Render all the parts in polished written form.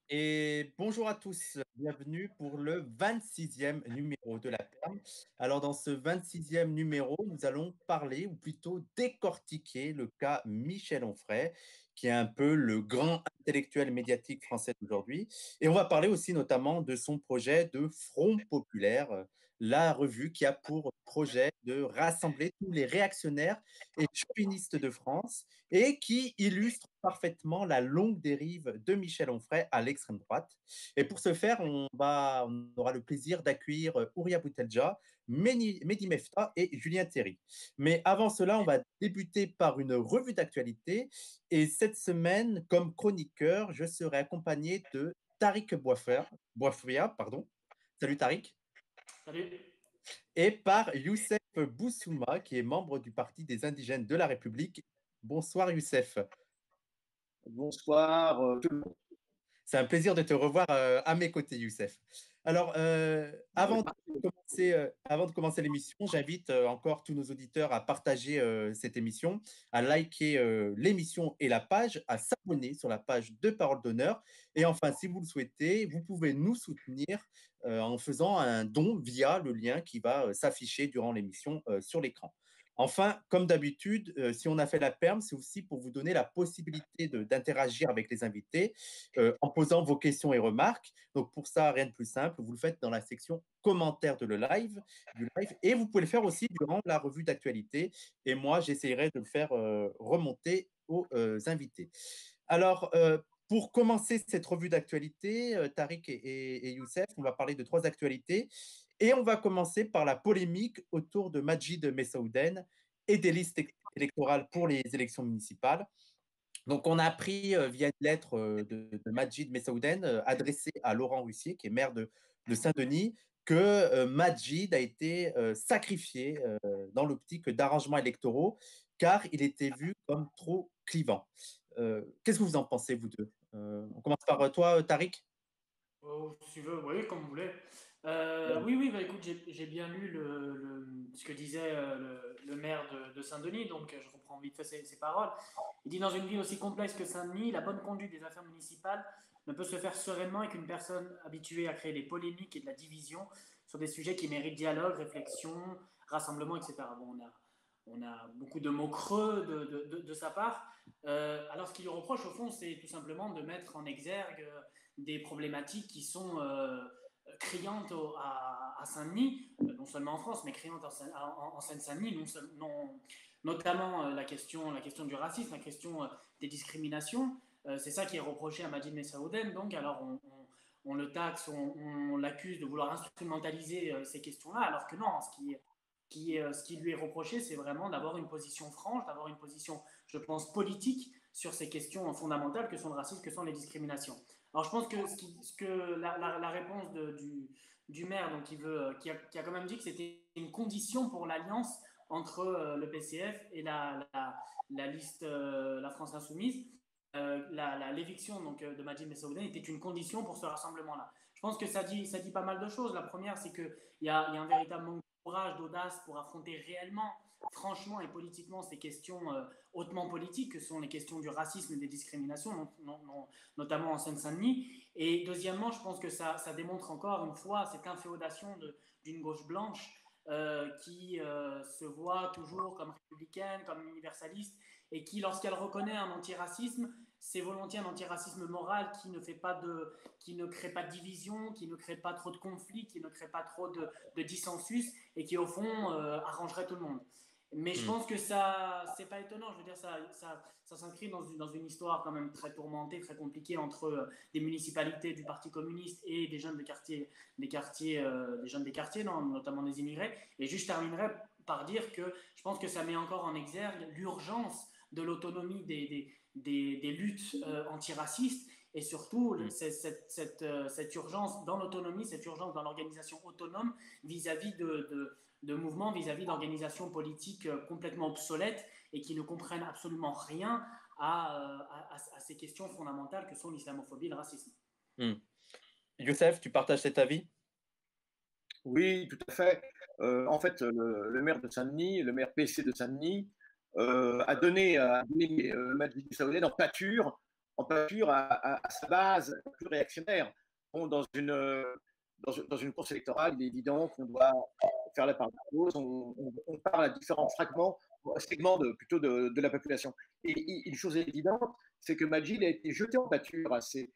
Et bonjour à tous, bienvenue pour le 26e numéro de la Perle. Alors dans ce 26e numéro, nous allons parler, ou plutôt décortiquer le cas Michel Onfray, qui est un peu le grand intellectuel médiatique français d'aujourd'hui. Et on va parler aussi notamment de son projet de Front Populaire, la revue qui a pour projet de rassembler tous les réactionnaires et chauvinistes de France et qui illustre parfaitement la longue dérive de Michel Onfray à l'extrême droite. Et pour ce faire, on aura le plaisir d'accueillir Ouria Boutelja, Mehdi Mefta et Julien Théry. Mais avant cela, on va débuter par une revue d'actualité. Et cette semaine, comme chroniqueur, je serai accompagné de Tariq Boifria, pardon. Salut Tariq. Salut. Et par Youssef Boussouma, qui est membre du Parti des indigènes de la République. Bonsoir Youssef. Bonsoir tout le monde. C'est un plaisir de te revoir à mes côtés, Youssef. Alors, avant de commencer l'émission, j'invite encore tous nos auditeurs à partager cette émission, à liker l'émission et la page, à s'abonner sur la page de Parole d'honneur. Et enfin, si vous le souhaitez, vous pouvez nous soutenir en faisant un don via le lien qui va s'afficher durant l'émission sur l'écran. Enfin, comme d'habitude, si on a fait la perme, c'est aussi pour vous donner la possibilité d'interagir avec les invités en posant vos questions et remarques. Donc pour ça, rien de plus simple, vous le faites dans la section commentaires du live, et vous pouvez le faire aussi durant la revue d'actualité. Et moi, j'essaierai de le faire remonter aux invités. Alors, pour commencer cette revue d'actualité, Tariq et Youssef, on va parler de 3 actualités. Et on va commencer par la polémique autour de Majid Messaouden et des listes électorales pour les élections municipales. Donc, on a appris via une lettre de Majid Messaouden adressée à Laurent Russier, qui est maire de Saint-Denis, que Majid a été sacrifié dans l'optique d'arrangements électoraux, car il était vu comme trop clivant. Qu'est-ce que vous en pensez, vous deux? On commence par toi, Tariq. Oh, si tu veux, oui, comme vous voulez. Oui, bah, écoute, j'ai bien lu ce que disait le maire de Saint-Denis, donc je reprends vite fait ses paroles. Il dit: dans une ville aussi complexe que Saint-Denis, la bonne conduite des affaires municipales ne peut se faire sereinement avec une personne habituée à créer des polémiques et de la division sur des sujets qui méritent dialogue, réflexion, rassemblement, etc. Bon, on a beaucoup de mots creux de sa part. Alors, ce qu'il lui reproche, au fond, c'est tout simplement de mettre en exergue des problématiques qui sont criantes à Saint-Denis, non seulement en France, mais criantes en Seine-Saint-Denis, notamment la question du racisme, la question des discriminations. C'est ça qui est reproché à Majid Messaouden. Donc, alors, on le taxe, on l'accuse de vouloir instrumentaliser ces questions-là, alors que non, ce qui lui est reproché, c'est vraiment d'avoir une position franche, d'avoir une position, je pense, politique sur ces questions fondamentales que sont le racisme, que sont les discriminations. Alors je pense que, la réponse du maire, donc, qui a quand même dit que c'était une condition pour l'alliance entre le PCF et la liste La France Insoumise, l'éviction de Majid Messaouden était une condition pour ce rassemblement-là. Je pense que ça dit pas mal de choses. La première, c'est qu'il y a un véritable manque de courage, d'audace pour affronter réellement, franchement et politiquement ces questions hautement politiques que sont les questions du racisme et des discriminations, notamment en Seine-Saint-Denis. Et deuxièmement, je pense que ça démontre encore une fois cette inféodation d'une gauche blanche qui se voit toujours comme républicaine, comme universaliste, et qui, lorsqu'elle reconnaît un antiracisme, c'est volontiers un antiracisme moral qui ne crée pas de division, qui ne crée pas trop de conflits, qui ne crée pas trop de dissensus, et qui, au fond, arrangerait tout le monde. Mais je pense que ça, c'est pas étonnant. Je veux dire, ça s'inscrit dans une histoire quand même très tourmentée, très compliquée entre des municipalités du Parti communiste et des jeunes des jeunes des quartiers, notamment des immigrés. Et juste, je terminerai par dire que je pense que ça met encore en exergue l'urgence de l'autonomie des luttes antiracistes, et surtout cette urgence dans l'autonomie, cette urgence dans l'organisation autonome vis-à-vis de mouvements, vis-à-vis d'organisations politiques complètement obsolètes et qui ne comprennent absolument rien à ces questions fondamentales que sont l'islamophobie et le racisme. Youssef, tu partages cet avis? Oui, tout à fait. En fait, le maire de Saint-Denis, le maire PC de Saint-Denis, a donné Majid Messaouden en pâture en pâture à sa base plus réactionnaire. Bon, dans une course électorale, il est évident qu'on doit faire la part des choses. On parle à différents fragments, segments plutôt de la population. Et une chose évidente, c'est que Majid a été jeté en pâture à cette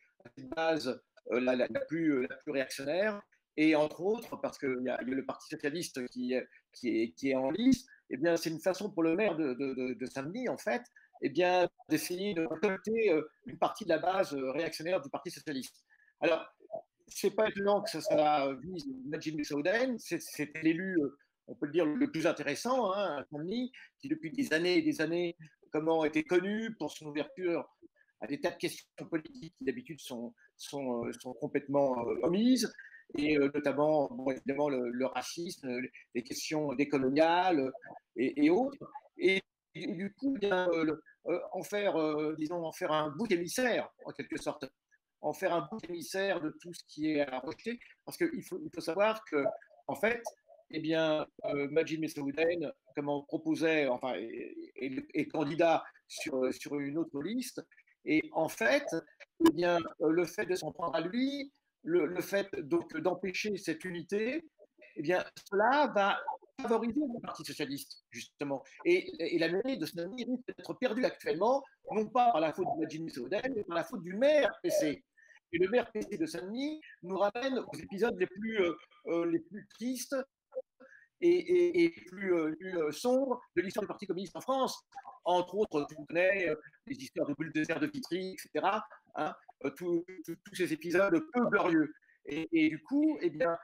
base la plus réactionnaire. Et entre autres, parce qu'il y a le Parti socialiste qui est en lice, eh bien, c'est une façon pour le maire de Saint-Denis, en fait, eh bien, d'essayer de récolter une partie de la base réactionnaire du Parti socialiste. Alors, c'est pas étonnant que ça vise Majid Messaouden, c'était l'élu, on peut le dire, le plus intéressant, hein, à Saint-Denis, qui depuis des années et des années, comment était connu pour son ouverture à des tas de questions politiques qui d'habitude sont complètement omises, et notamment, bon, évidemment, le racisme, les questions décoloniales et autres. Et du coup, bien, en faire un bouc émissaire, en quelque sorte, en faire un bouc émissaire de tout ce qui est à rejeter, parce qu'il faut savoir que, en fait, eh bien, Majid Messaouden, comment proposait, enfin, est candidat sur une autre liste, et en fait, eh bien, le fait de s'en prendre à lui, le fait donc d'empêcher cette unité, eh bien, cela va favoriser le Parti socialiste, justement. Et la mairie de Saint-Denis risque d'être perdue actuellement, non pas par la faute de Majid Messaouden, mais par la faute du maire PC. Et le maire PC de Saint-Denis nous ramène aux épisodes les plus tristes et plus sombres de l'histoire du Parti communiste en France. Entre autres, tu connais les histoires de bulldozer de Vitry, etc. Hein, tous ces épisodes peu glorieux. Et du coup, eh bien,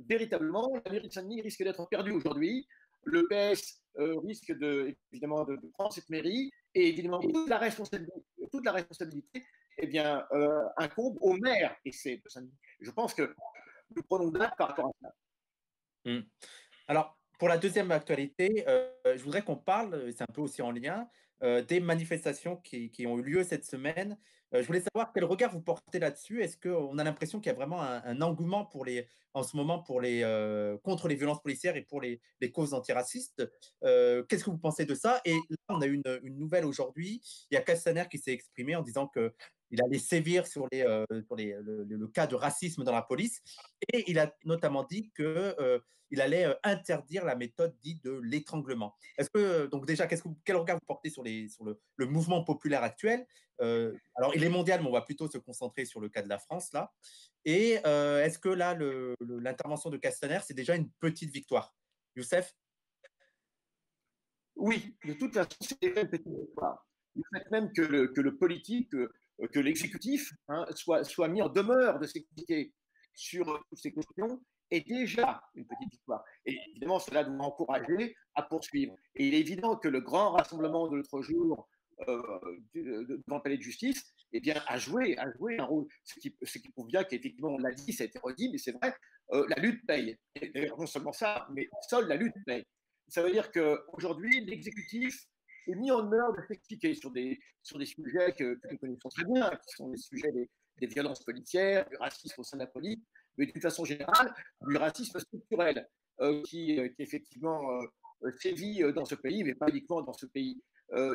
véritablement, la mairie de Saint-Denis risque d'être perdue aujourd'hui. Le PS risque évidemment de prendre cette mairie, et évidemment toute la responsabilité eh bien, incombe au maire de Saint-Denis. Je pense que nous prenons date par rapport à ça. Mmh. Alors, pour la deuxième actualité, je voudrais qu'on parle, c'est un peu aussi en lien, des manifestations qui ont eu lieu cette semaine. Je voulais savoir quel regard vous portez là-dessus. Est-ce qu'on a l'impression qu'il y a vraiment un engouement en ce moment contre les violences policières et pour les causes antiracistes? Qu'est-ce que vous pensez de ça? Et là, on a eu une nouvelle aujourd'hui. Il y a Castaner qui s'est exprimé en disant qu'il allait sévir sur le cas de racisme dans la police. Et il a notamment dit qu'il allait interdire la méthode dite de l'étranglement. Est-ce que, donc déjà, quel regard vous portez sur le mouvement populaire actuel? Alors, il est mondial, mais on va plutôt se concentrer sur le cas de la France, là. Et est-ce que là, l'intervention de Castaner, c'est déjà une petite victoire? Youssef? Oui, de toute façon, c'est une petite victoire. Le fait même que le politique, que l'exécutif soit mis en demeure de s'expliquer sur toutes ces questions est déjà une petite victoire. Et évidemment, cela doit encourager à poursuivre. Et il est évident que le grand rassemblement de l'autre jour devant le palais de justice eh bien, a joué un rôle, ce qui prouve bien qu'effectivement, on l'a dit, ça a été redit, mais c'est vrai, la lutte paye. Et non seulement ça, mais seule la lutte paye. Ça veut dire qu'aujourd'hui, l'exécutif est mis en demeure de s'expliquer sur des sujets que nous connaissons très bien, qui sont les sujets des violences policières, du racisme au sein de la police, mais d'une façon générale, du racisme structurel qui effectivement sévit dans ce pays, mais pas uniquement dans ce pays.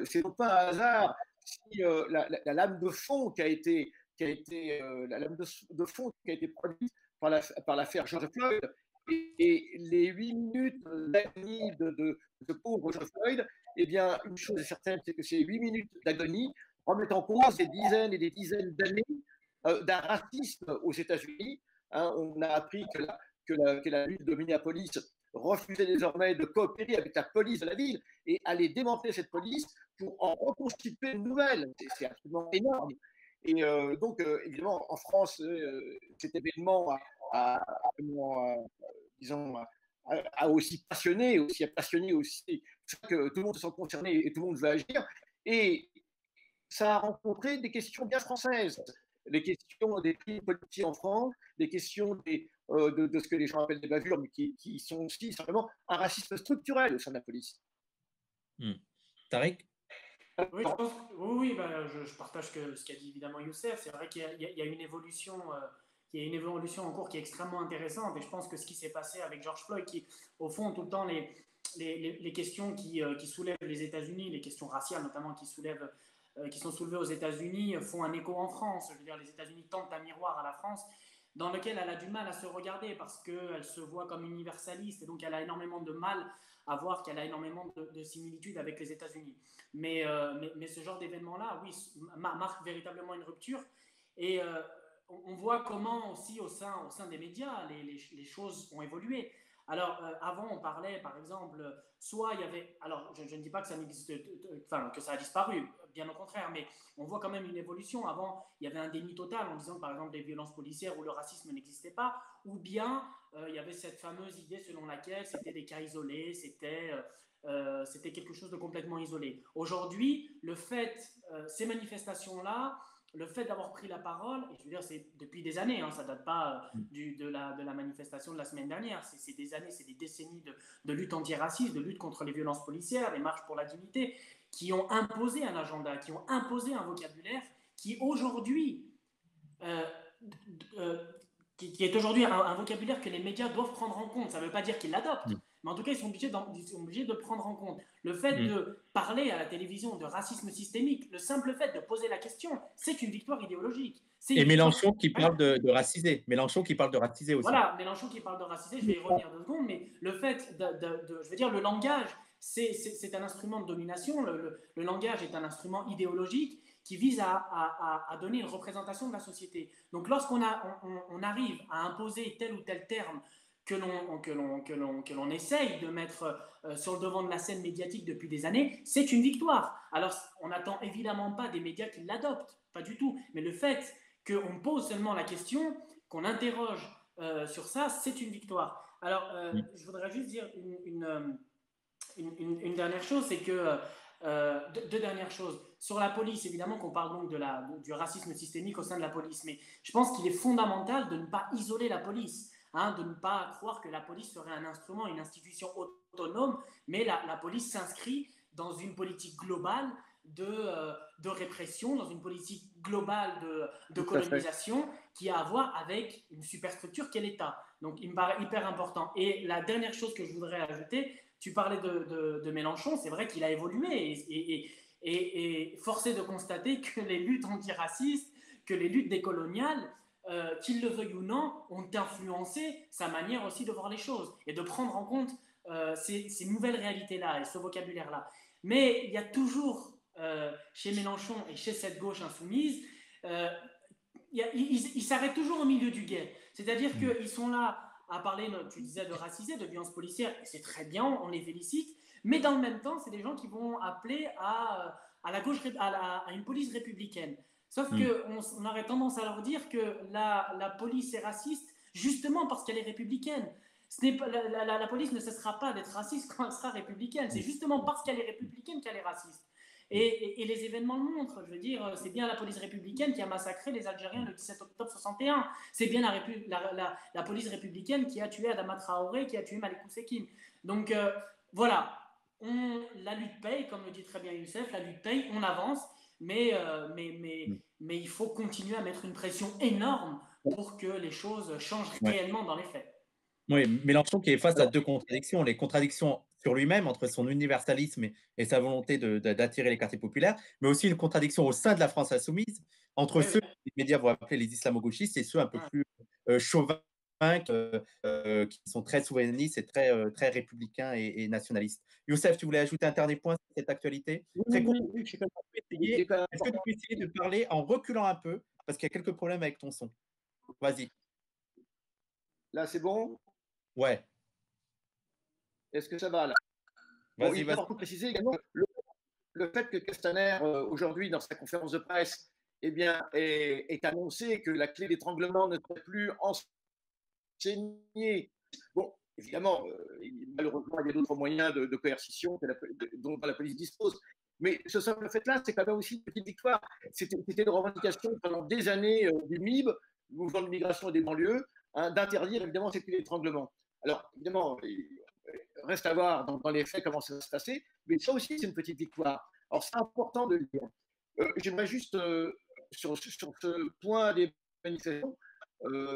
C'est donc pas un hasard si la lame de fond la lame de fond qui a été produite par l'affaire George Floyd et les 8 minutes d'agonie de pauvre George Floyd, eh bien, une chose est certaine, c'est que ces 8 minutes d'agonie remettent en cause des dizaines et des dizaines d'années d'un racisme aux États-Unis. Hein, on a appris que la ville de Minneapolis refusait désormais de coopérer avec la police de la ville et allait démanteler cette police pour en reconstituer une nouvelle. C'est absolument énorme. Et donc, évidemment, en France, cet événement disons, a aussi passionné aussi, que tout le monde se sent concerné et tout le monde veut agir. Et ça a rencontré des questions bien françaises, les questions des crimes politiques en France, des questions de ce que les gens appellent des bavures, mais qui sont aussi simplement un racisme structurel au sein de la police. Tariq? Oui, oui, ben, je partage ce qu'a dit évidemment Youssef. C'est vrai qu'il y a une évolution, il y a une évolution en cours qui est extrêmement intéressante. Et je pense que ce qui s'est passé avec George Floyd, qui, au fond, tout le temps, les questions qui soulèvent les États-Unis, les questions raciales notamment, qui soulèvent qui sont soulevées aux États-Unis font un écho en France. Je veux dire, les États-Unis tendent un miroir à la France dans lequel elle a du mal à se regarder parce qu'elle se voit comme universaliste et donc elle a énormément de mal à voir qu'elle a énormément de similitudes avec les États-Unis. Mais ce genre d'événement-là, oui, marque véritablement une rupture. Et on voit comment aussi au sein des médias, les choses ont évolué. Alors, avant, on parlait, par exemple, soit il y avait. Alors, je ne dis pas que ça n'existe, enfin, que ça a disparu, bien au contraire, mais on voit quand même une évolution. Avant, il y avait un déni total en disant que, par exemple, les violences policières ou le racisme n'existaient pas, ou bien il y avait cette fameuse idée selon laquelle c'était des cas isolés, c'était quelque chose de complètement isolé. Aujourd'hui, ces manifestations-là, le fait d'avoir pris la parole, et je veux dire, c'est depuis des années, hein, ça ne date pas de la manifestation de la semaine dernière, c'est des années, c'est des décennies de lutte antiraciste, de lutte contre les violences policières, des marches pour la dignité, qui ont imposé un agenda, qui ont imposé un vocabulaire qui aujourd'hui euh, qui est aujourd'hui un vocabulaire que les médias doivent prendre en compte. Ça ne veut pas dire qu'ils l'adoptent, mais en tout cas, ils sont obligés de prendre en compte. Le fait de parler à la télévision de racisme systémique, le simple fait de poser la question, c'est une victoire idéologique. Et Mélenchon qui parle de racisé. Mélenchon qui parle de racisé aussi. Voilà, Mélenchon qui parle de racisé, je vais y revenir 2 secondes, mais le fait je veux dire, le langage, c'est un instrument de domination, le langage est un instrument idéologique qui vise à donner une représentation de la société. Donc lorsqu'on arrive à imposer tel ou tel terme que l'on essaye de mettre sur le devant de la scène médiatique depuis des années, c'est une victoire. Alors on n'attend évidemment pas des médias qui l'adoptent, pas du tout, mais le fait qu'on pose seulement la question, qu'on interroge sur ça, c'est une victoire. Alors je voudrais juste dire une dernière chose, c'est que deux dernières choses. Sur la police, évidemment qu'on parle donc du racisme systémique au sein de la police, mais je pense qu'il est fondamental de ne pas isoler la police, hein, de ne pas croire que la police serait un instrument, une institution autonome, mais la police s'inscrit dans une politique globale de répression, dans une politique globale de colonisation qui a à voir avec une superstructure qu'est l'État. Donc il me paraît hyper important. Et la dernière chose que je voudrais ajouter, tu parlais de Mélenchon, c'est vrai qu'il a évolué et force est de constater que les luttes antiracistes, que les luttes décoloniales, qu'il le veuille ou non, ont influencé sa manière aussi de voir les choses et de prendre en compte ces nouvelles réalités-là et ce vocabulaire-là. Mais il y a toujours chez Mélenchon et chez cette gauche insoumise, ils s'arrêtent toujours au milieu du guet. C'est-à-dire qu'ils sont là à parler, tu disais, de racisme, de violence policière, et c'est très bien, on les félicite, mais dans le même temps, c'est des gens qui vont appeler à la gauche, à une police républicaine. Sauf qu'on aurait tendance à leur dire que la police est raciste justement parce qu'elle est républicaine. La police ne cessera pas d'être raciste quand elle sera républicaine. C'est justement parce qu'elle est républicaine qu'elle est raciste. Et les événements le montrent. Je veux dire, c'est bien la police républicaine qui a massacré les Algériens le 17 octobre 61. C'est bien la police républicaine qui a tué Adama Traoré, qui a tué Malikou Sekine. Donc voilà, la lutte paye, comme le dit très bien Youssef, la lutte paye, on avance, mais il faut continuer à mettre une pression énorme pour que les choses changent réellement dans les faits. Oui, Mélenchon qui est face à deux contradictions. Les contradictions sur lui-même, entre son universalisme et sa volonté d'attirer les quartiers populaires, mais aussi une contradiction au sein de la France insoumise, entre ceux que les médias vont appeler les islamo-gauchistes et ceux un peu plus chauvins, qui sont très souverainistes et très républicains et nationalistes. Youssef, tu voulais ajouter un dernier point sur cette actualité? Très court. Est-ce que tu peux essayer de parler en reculant un peu, parce qu'il y a quelques problèmes avec ton son. Vas-y. Là, c'est bon? Ouais. Est-ce que ça va là? Bon, il faut préciser également le fait que Castaner, aujourd'hui, dans sa conférence de presse, eh bien, est annoncé que la clé d'étranglement ne serait plus enseignée. Bon, évidemment, malheureusement, il y a d'autres moyens de coercition dont la police dispose. Mais ce simple fait-là, c'est quand même aussi une petite victoire. C'était une revendication pendant des années du MIB, le mouvement de migration et des banlieues, hein, d'interdire évidemment cette clé d'étranglement. Alors, évidemment, reste à voir dans les faits comment ça va se passer, mais ça aussi, c'est une petite victoire. Alors, c'est important de le dire. J'aimerais juste, sur ce point des manifestations,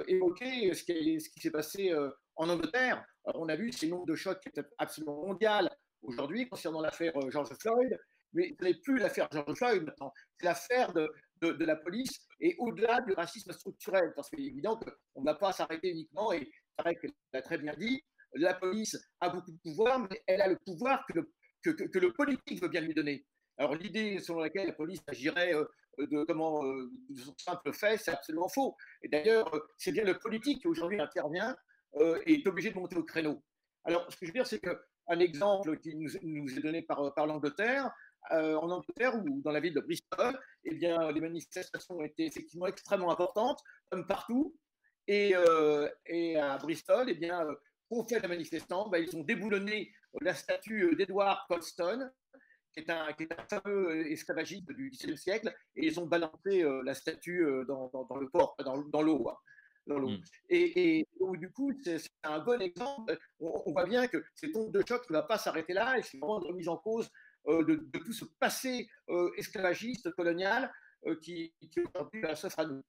évoquer ce qui s'est passé en Angleterre. Alors, on a vu ces nombres de chocs qui étaient absolument mondiaux aujourd'hui concernant l'affaire George Floyd. Mais ce n'est plus l'affaire George Floyd maintenant, c'est l'affaire de la police et au-delà du racisme structurel, parce qu'il est évident qu'on ne va pas s'arrêter uniquement, et Tarek l'a très bien dit, la police a beaucoup de pouvoir, mais elle a le pouvoir que le politique veut bien lui donner. Alors l'idée selon laquelle la police agirait de son simple fait, c'est absolument faux. Et d'ailleurs, c'est bien le politique qui aujourd'hui intervient et est obligé de monter au créneau. Alors ce que je veux dire, c'est qu'un exemple qui nous est donné par l'Angleterre, en Angleterre ou dans la ville de Bristol, eh bien, les manifestations ont été effectivement extrêmement importantes, comme partout. Et à Bristol, eh bien, qu'ont fait les manifestants? Ils ont déboulonné la statue d'Edward Colston, qui est un fameux esclavagiste du XVIIe siècle, et ils ont balancé la statue dans le port, dans l'eau. Et donc, du coup, c'est un bon exemple. On voit bien que cette onde de choc ne va pas s'arrêter là, et c'est vraiment une remise en cause de tout ce passé esclavagiste, colonial, qui aujourd'hui s'offre à nous.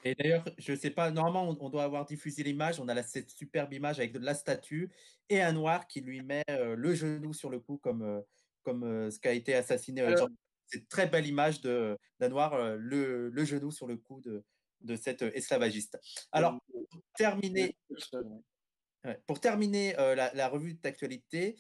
Et d'ailleurs, je ne sais pas, normalement, on doit avoir diffusé l'image. On a cette superbe image avec de la statue et un noir qui lui met le genou sur le cou, comme ce qu'a été assassiné. C'est une très belle image d'un noir, le genou sur le cou de cet esclavagiste. Alors, pour terminer, la revue d'actualité,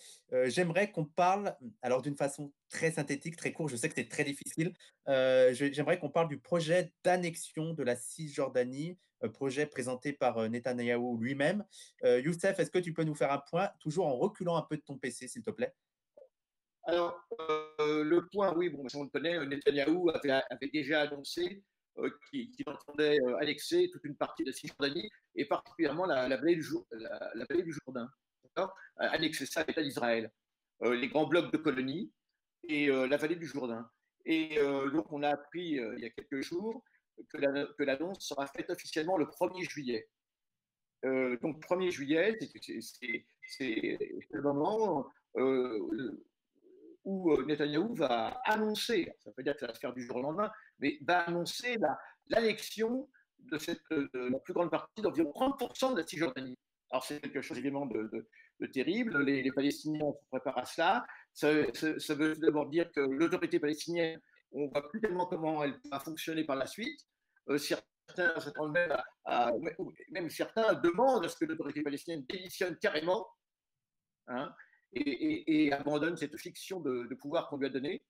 j'aimerais qu'on parle, alors d'une façon très synthétique, très courte, je sais que c'est très difficile, j'aimerais qu'on parle du projet d'annexion de la Cisjordanie, projet présenté par Netanyahou lui-même. Youssef, est-ce que tu peux nous faire un point, toujours en reculant un peu de ton PC, s'il te plaît? Alors, le point, oui, bon, on le connaît, Netanyahou avait déjà annoncé qu'il entendait annexer toute une partie de la Cisjordanie, et particulièrement la vallée du Jourdain, annexer ça à l'État d'Israël, les grands blocs de colonies et la vallée du Jourdain. Et donc, on a appris il y a quelques jours que l'annonce sera faite officiellement le 1er juillet. Donc, 1er juillet, c'est le moment où Netanyahou va annoncer, ça veut dire que ça va se faire du jour au lendemain, mais va annoncer l'annexion de la plus grande partie, d'environ 30% de la Cisjordanie. Alors c'est quelque chose évidemment de terrible, les Palestiniens se préparent à cela, ça veut d'abord dire que l'autorité palestinienne, on ne voit plus tellement comment elle va fonctionner par la suite. Certains s'attendent même certains demandent à ce que l'autorité palestinienne démissionne carrément, hein, et abandonne cette fiction de pouvoir qu'on lui a donnée.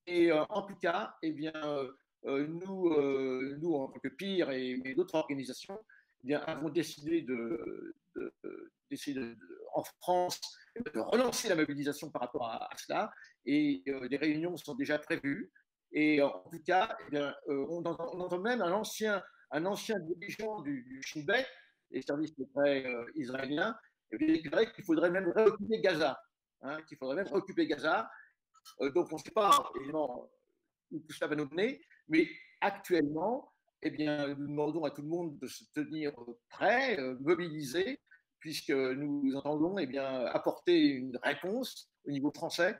Et en tout cas, eh bien, nous, en tant que PIR et d'autres organisations, eh bien, avons décidé en France de relancer la mobilisation par rapport à cela, et des réunions sont déjà prévues. Et en tout cas, eh bien, on entend même un ancien dirigeant du Shin Bet, les services secrets israéliens, il dirait qu'il faudrait même réoccuper Gaza. Donc on ne sait pas évidemment où tout cela va nous mener, mais actuellement, eh bien, nous demandons à tout le monde de se tenir prêt, mobilisé, puisque nous entendons eh bien, apporter une réponse au niveau français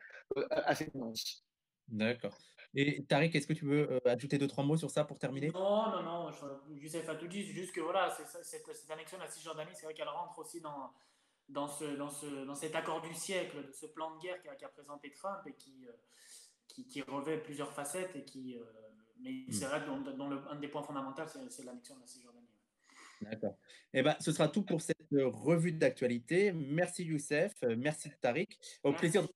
à cette annonce. D'accord. Et Tariq, est-ce que tu veux ajouter 2-3 mots sur ça pour terminer? Non, Youssef a tout dit, c'est juste que voilà, cette annexion de la Cisjordanie, c'est vrai qu'elle rentre aussi dans cet accord du siècle, de ce plan de guerre qu'a présenté Trump et qui revêt plusieurs facettes, mais c'est vrai que un des points fondamentaux, c'est l'annexion de la Cisjordanie. D'accord. Eh ben, ce sera tout pour cette revue d'actualité. Merci Youssef, merci Tariq. Au plaisir de la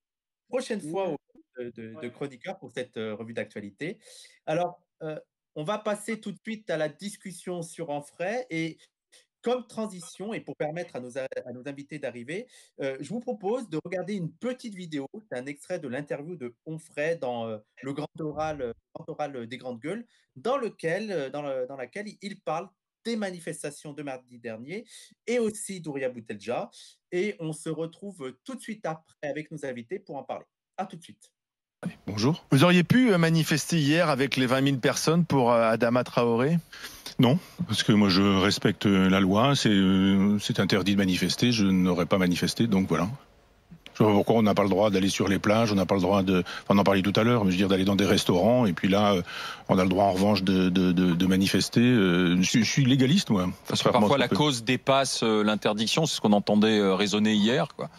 prochaine fois de chroniqueur pour cette revue d'actualité. Alors, on va passer tout de suite à la discussion sur Onfray, et comme transition et pour permettre à nos invités d'arriver, je vous propose de regarder une petite vidéo. C'est un extrait de l'interview de Onfray dans le grand oral des Grandes Gueules, dans laquelle il parle des manifestations de mardi dernier et aussi d'Ouria Boutelja. Et on se retrouve tout de suite après avec nos invités pour en parler. À tout de suite. Bonjour. Vous auriez pu manifester hier avec les 20 000 personnes pour Adama Traoré ? Non, parce que moi je respecte la loi, c'est interdit de manifester, je n'aurais pas manifesté, donc voilà. Je vois pas pourquoi on n'a pas le droit d'aller sur les plages, on n'a pas le droit on en parlait tout à l'heure, mais je veux dire d'aller dans des restaurants, et puis là, on a le droit en revanche de manifester. Je suis légaliste, moi. Parce que parfois la cause dépasse l'interdiction, c'est ce qu'on entendait résonner hier, quoi.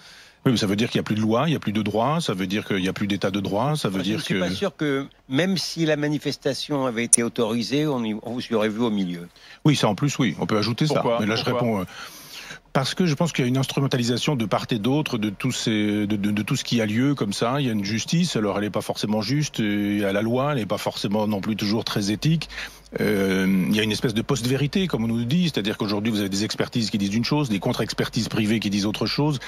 Oui, mais ça veut dire qu'il n'y a plus de loi, il n'y a plus de droit, ça veut dire qu'il n'y a plus d'état de droit, ça veut Je ne dire suis que... pas sûr que même si la manifestation avait été autorisée, on vous y aurait vu au milieu. Oui, ça en plus, oui, on peut ajouter ça. Pourquoi? Mais là, je réponds... Parce que je pense qu'il y a une instrumentalisation de part et d'autre de tout ce qui a lieu comme ça. Il y a une justice, alors elle n'est pas forcément juste. Il y a la loi, elle n'est pas forcément non plus toujours très éthique. Il y a une espèce de post-vérité, comme on nous dit, c'est-à-dire qu'aujourd'hui vous avez des expertises qui disent une chose, des contre-expertises privées qui disent autre chose.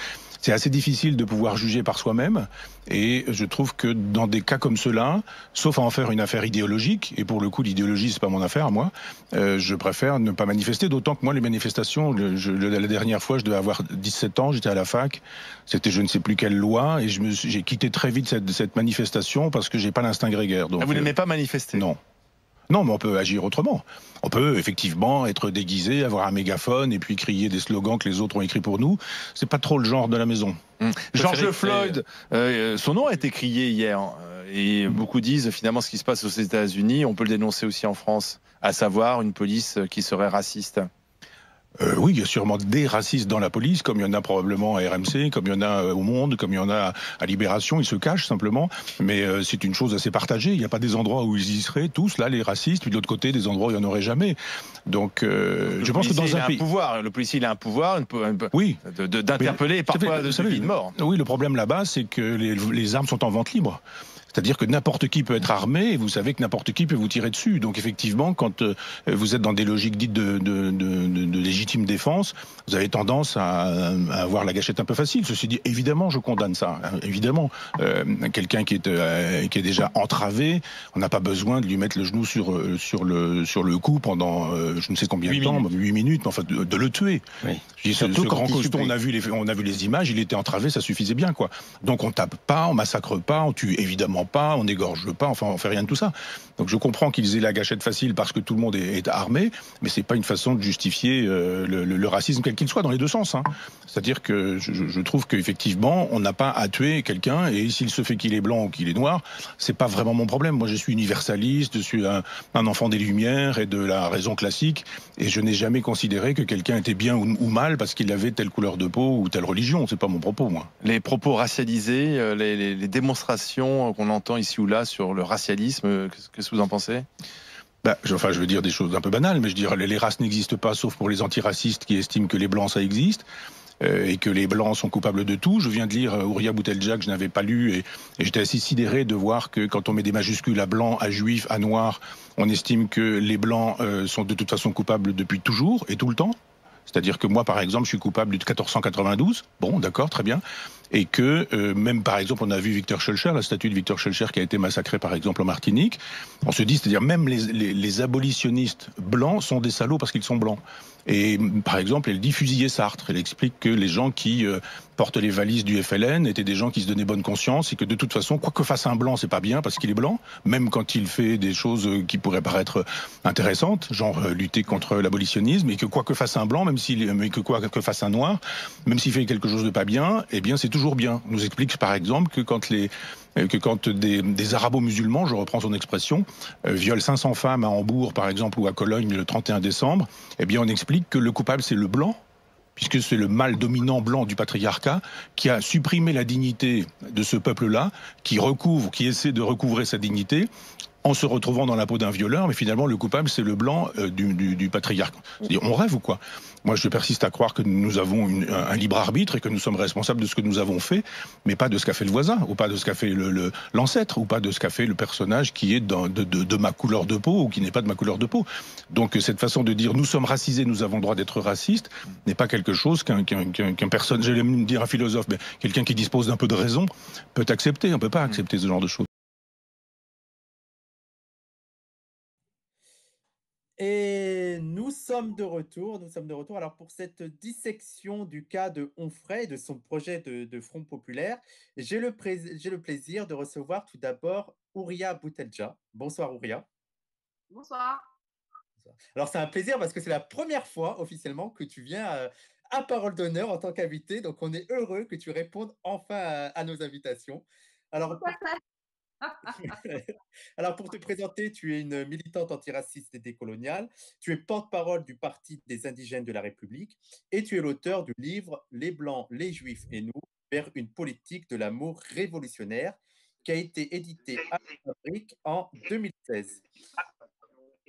C'est assez difficile de pouvoir juger par soi-même, et je trouve que dans des cas comme cela, sauf à en faire une affaire idéologique, et pour le coup l'idéologie c'est pas mon affaire à moi, je préfère ne pas manifester, d'autant que moi les manifestations, la dernière fois je devais avoir 17 ans, j'étais à la fac, c'était je ne sais plus quelle loi, et j'ai quitté très vite cette manifestation parce que j'ai pas l'instinct grégaire. Donc, Vous n'aimez pas manifester? Non. Non, mais on peut agir autrement. On peut effectivement être déguisé, avoir un mégaphone et puis crier des slogans que les autres ont écrits pour nous. C'est pas trop le genre de la maison. George Floyd, son nom a été crié hier, et beaucoup disent finalement ce qui se passe aux États-Unis, on peut le dénoncer aussi en France, à savoir une police qui serait raciste. Oui, il y a sûrement des racistes dans la police, comme il y en a probablement à RMC, comme il y en a au Monde, comme il y en a à Libération. Ils se cachent simplement, mais c'est une chose assez partagée. Il n'y a pas des endroits où ils y seraient tous, là, les racistes, puis de l'autre côté, des endroits où il n'y en aurait jamais. Donc, je pense que dans un pays... Le policier, il a un pouvoir oui, d'interpeller parfois de vie de mort. Oui, le problème là-bas, c'est que les armes sont en vente libre. C'est-à-dire que n'importe qui peut être armé et vous savez que n'importe qui peut vous tirer dessus. Donc effectivement, quand vous êtes dans des logiques dites de légitime défense, vous avez tendance à avoir la gâchette un peu facile. Ceci dit, évidemment, je condamne ça. Hein. Évidemment, quelqu'un qui est déjà entravé, on n'a pas besoin de lui mettre le genou sur le cou pendant je ne sais combien de temps, 8 minutes, mais enfin de le tuer. Oui. Je dis, ce grand costaud, on a vu les images, il était entravé, ça suffisait bien, quoi. Donc on tape pas, on massacre pas, on tue évidemment pas, on n'égorge pas, enfin on fait rien de tout ça. Donc je comprends qu'ils aient la gâchette facile parce que tout le monde est armé, mais c'est pas une façon de justifier le racisme quel qu'il soit dans les deux sens. Hein. C'est-à-dire que je trouve qu'effectivement on n'a pas à tuer quelqu'un et s'il se fait qu'il est blanc ou qu'il est noir, c'est pas vraiment mon problème. Moi je suis universaliste, je suis un enfant des Lumières et de la raison classique et je n'ai jamais considéré que quelqu'un était bien ou mal parce qu'il avait telle couleur de peau ou telle religion. C'est pas mon propos, moi. Les propos racialisés, les démonstrations qu'on entend ici ou là sur le racialisme, qu'est-ce que vous en pensez ? Je veux dire des choses un peu banales, mais je dirais les races n'existent pas sauf pour les antiracistes qui estiment que les blancs ça existe. Et que les blancs sont coupables de tout. Je viens de lire Ouria Boutelja que je n'avais pas lu et j'étais assez sidéré de voir que quand on met des majuscules à blanc, à juif, à noir, on estime que les blancs sont de toute façon coupables depuis toujours et tout le temps. C'est-à-dire que moi, par exemple, je suis coupable de 1492. Bon, d'accord, très bien. Et que même, par exemple, on a vu Victor Schœlcher, la statue de Victor Schœlcher qui a été massacrée, par exemple, en Martinique. On se dit, c'est-à-dire même les abolitionnistes blancs sont des salauds parce qu'ils sont blancs. Et par exemple, elle dit fusiller Sartre. Elle explique que les gens qui portent les valises du FLN étaient des gens qui se donnaient bonne conscience et que de toute façon, quoi que fasse un blanc, c'est pas bien parce qu'il est blanc, même quand il fait des choses qui pourraient paraître intéressantes, genre lutter contre l'abolitionnisme, et que quoi que fasse un blanc, mais que quoi que fasse un noir, même s'il fait quelque chose de pas bien, eh bien c'est toujours bien. On nous explique par exemple que quand des arabo-musulmans, je reprends son expression, violent 500 femmes à Hambourg, par exemple, ou à Cologne le 31 décembre, eh bien on explique que le coupable c'est le blanc, puisque c'est le mâle dominant blanc du patriarcat qui a supprimé la dignité de ce peuple-là, qui essaie de recouvrer sa dignité, en se retrouvant dans la peau d'un violeur, mais finalement le coupable c'est le blanc du patriarcat. C'est-à-dire, on rêve ou quoi? Moi je persiste à croire que nous avons un libre arbitre et que nous sommes responsables de ce que nous avons fait, mais pas de ce qu'a fait le voisin, ou pas de ce qu'a fait l'ancêtre, ou pas de ce qu'a fait le personnage qui est de ma couleur de peau ou qui n'est pas de ma couleur de peau. Donc cette façon de dire nous sommes racisés, nous avons le droit d'être racistes, n'est pas quelque chose qu'un personne, j'allais me dire un philosophe, mais quelqu'un qui dispose d'un peu de raison peut accepter. On peut pas accepter ce genre de choses. Et nous sommes de retour. Alors, pour cette dissection du cas de Onfray et de son projet de Front populaire, j'ai le plaisir de recevoir tout d'abord Ouria Boutelja. Bonsoir, Ouria. Bonsoir. Alors, c'est un plaisir parce que c'est la première fois officiellement que tu viens à Parole d'honneur en tant qu'invité. Donc, on est heureux que tu répondes enfin à nos invitations. Alors, Alors, pour te présenter, tu es une militante antiraciste et décoloniale, tu es porte-parole du Parti des indigènes de la République et tu es l'auteur du livre Les Blancs, les Juifs et nous, vers une politique de l'amour révolutionnaire, qui a été édité à la Fabrique en 2016.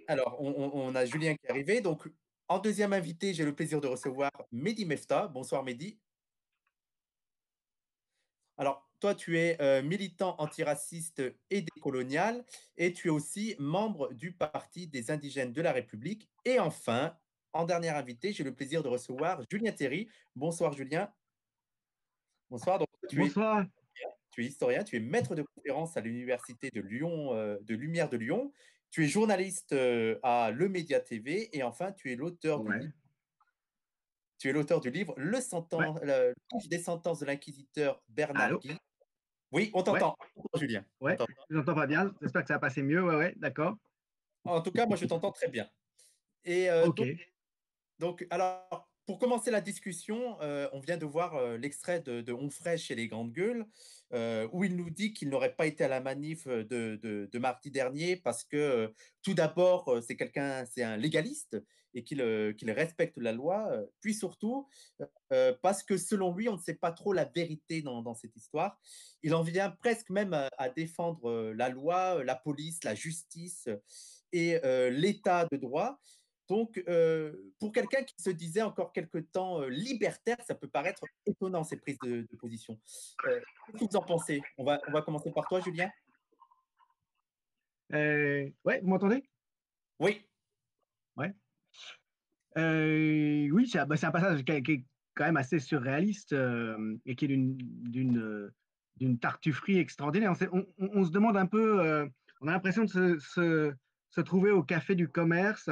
Alors, on a Julien qui est arrivé. Donc, en deuxième invité, j'ai le plaisir de recevoir Mehdi Mefta. Bonsoir Mehdi. Alors, toi, tu es militant antiraciste et décolonial et tu es aussi membre du Parti des indigènes de la République. Et enfin, en dernier invité, j'ai le plaisir de recevoir Julien Théry. Bonsoir Julien. Bonsoir. Donc, Bonsoir. tu es historien, tu es maître de conférence à l'Université de Lyon, de Lumière de Lyon. Tu es journaliste à Le Média TV et enfin, tu es l'auteur du livre. Tu es l'auteur du livre Le livre des sentences de l'inquisiteur Bernard Guy. Oui, on t'entend, Julien. Ouais, je n'entends pas bien. J'espère que ça va passer mieux. Ouais, d'accord. En tout cas, moi, je t'entends très bien. Et ok. donc, alors, pour commencer la discussion, on vient de voir l'extrait de Onfray chez les Grandes Gueules, où il nous dit qu'il n'aurait pas été à la manif de mardi dernier parce que, tout d'abord, c'est un légaliste et qu'il respecte la loi, puis surtout, parce que selon lui, on ne sait pas trop la vérité dans cette histoire. Il en vient presque même à défendre la loi, la police, la justice et l'état de droit. Donc, pour quelqu'un qui se disait encore quelque temps libertaire, ça peut paraître étonnant, ces prises de position. Qu'est-ce que vous en pensez? On va commencer par toi, Julien. Ouais, vous m'entendez? Oui. Ouais. Oui, c'est un passage qui est quand même assez surréaliste et qui est d'une tartufferie extraordinaire. On se demande un peu, on a l'impression de se trouver au café du commerce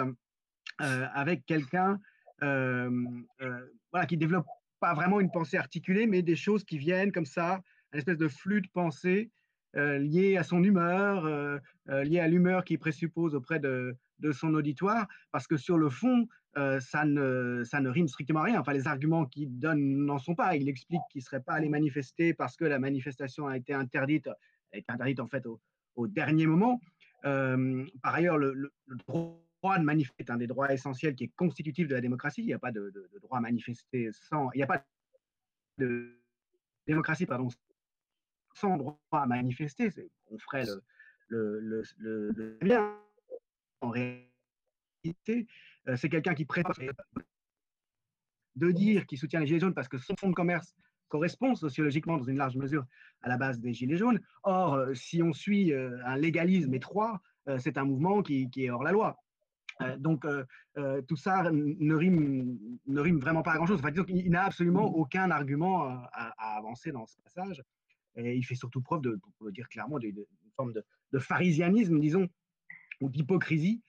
avec quelqu'un voilà, qui développe pas vraiment une pensée articulée, mais des choses qui viennent comme ça, une espèce de flux de pensée lié à son humeur, lié à l'humeur qu'il présuppose auprès de son auditoire, parce que sur le fond, ça ne rime strictement à rien. Enfin, les arguments qu'il donne n'en sont pas. Il explique qu'il ne serait pas allé manifester parce que la manifestation a été interdite en fait au dernier moment. Par ailleurs, le droit de manifester est un des droits essentiels qui est constitutif de la démocratie. Il n'y a pas de droit à manifester sans. Il n'y a pas de démocratie, pardon, sans droit à manifester. On ferait le bien. En réalité, c'est quelqu'un qui prétend de dire qu'il soutient les Gilets jaunes parce que son fonds de commerce correspond sociologiquement dans une large mesure à la base des Gilets jaunes. Or, si on suit un légalisme étroit, c'est un mouvement qui est hors la loi. Donc, tout ça ne rime vraiment pas à grand-chose. Enfin, disons qu'il n'a absolument aucun argument à avancer dans ce passage. Et il fait surtout preuve, pour le dire clairement, d'une forme de pharisianisme, disons, ou d'hypocrisie,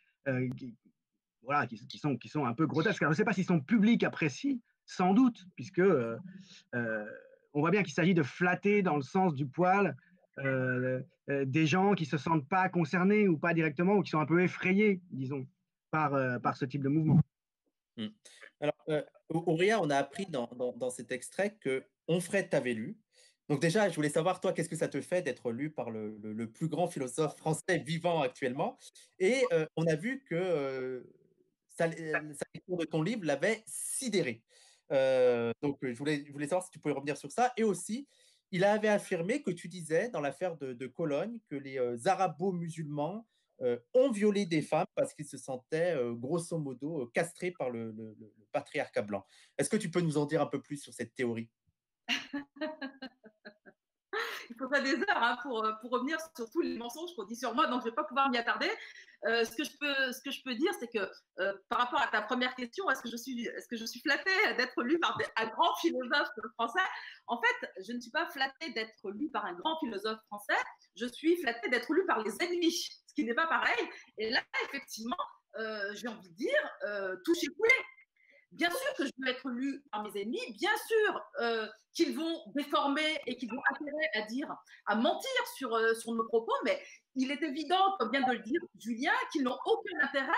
voilà, qui sont un peu grotesques. Alors, je ne sais pas si son public apprécie, sans doute, puisque on voit bien qu'il s'agit de flatter dans le sens du poil des gens qui ne se sentent pas concernés ou pas directement, ou qui sont un peu effrayés, disons, par ce type de mouvement. Alors, Auréa, on a appris dans cet extrait que Onfray t'avait lu. Donc déjà, je voulais savoir, toi, qu'est-ce que ça te fait d'être lu par le plus grand philosophe français vivant actuellement? Et on a vu que sa lecture de ton livre l'avait sidéré. Donc, je voulais savoir si tu pouvais revenir sur ça. Et aussi, il avait affirmé que tu disais, dans l'affaire de Cologne, que les arabo-musulmans ont violé des femmes parce qu'ils se sentaient, grosso modo, castrés par le patriarcat blanc. Est-ce que tu peux nous en dire un peu plus sur cette théorie? Il faudrait des heures pour revenir sur tous les mensonges qu'on dit sur moi, donc je ne vais pas pouvoir m'y attarder. Ce que je peux dire, c'est que par rapport à ta première question, est-ce que je suis flattée d'être lue par un grand philosophe français? En fait, je ne suis pas flattée d'être lue par un grand philosophe français, je suis flattée d'être lue par les ennemis, ce qui n'est pas pareil. Et là, effectivement, j'ai envie de dire, touché coulé. Bien sûr que je veux être lue par mes ennemis, bien sûr qu'ils vont déformer et qu'ils ont intérêt à mentir sur nos propos, mais il est évident, comme vient de le dire Julien, qu'ils n'ont aucun intérêt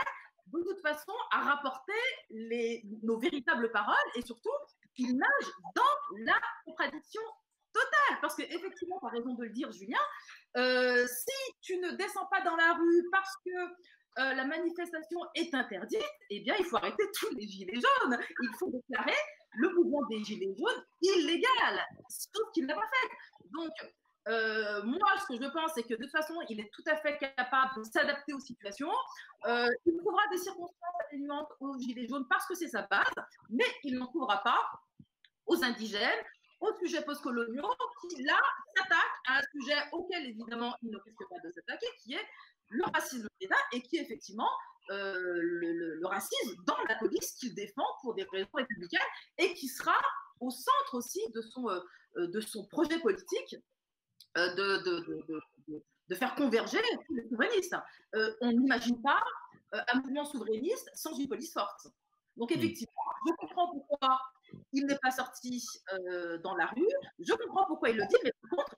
de toute façon à rapporter nos véritables paroles et surtout qu'ils nagent dans la contradiction totale. Parce qu'effectivement, tu as raison de le dire Julien, si tu ne descends pas dans la rue parce que la manifestation est interdite, eh bien, il faut arrêter tous les gilets jaunes. Il faut déclarer le mouvement des Gilets jaunes illégal, sauf qu'il ne l'a pas fait. Donc, moi, ce que je pense, c'est que de toute façon, il est tout à fait capable de s'adapter aux situations. Il trouvera des circonstances atténuantes aux Gilets jaunes parce que c'est sa base, mais il n'en trouvera pas aux indigènes, aux sujets postcoloniaux, qui là s'attaquent à un sujet auquel évidemment il ne risque pas de s'attaquer, qui est le racisme d'État et qui est effectivement le racisme dans la police qu'il défend pour des raisons républicaines et qui sera au centre aussi de son projet politique de faire converger tous les souverainistes. On n'imagine pas un mouvement souverainiste sans une police forte. Donc effectivement, je comprends pourquoi il n'est pas sorti dans la rue, je comprends pourquoi il le dit, mais par contre,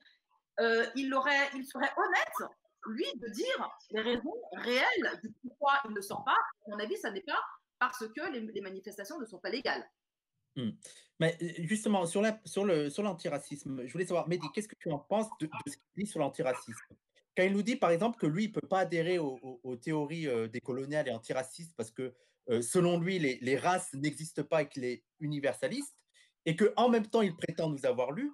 il serait honnête, lui, de dire les raisons réelles du pourquoi il ne sort pas. À mon avis, ça n'est pas parce que les manifestations ne sont pas légales. Mais justement, sur l'antiracisme, je voulais savoir, Mehdi, qu'est-ce que tu en penses de ce qu'il dit sur l'antiracisme? Quand il nous dit, par exemple, que lui, il ne peut pas adhérer aux théories décoloniales et antiracistes parce que, selon lui, les races n'existent pas et qu'il est universaliste, et qu'en même temps, il prétend nous avoir lu,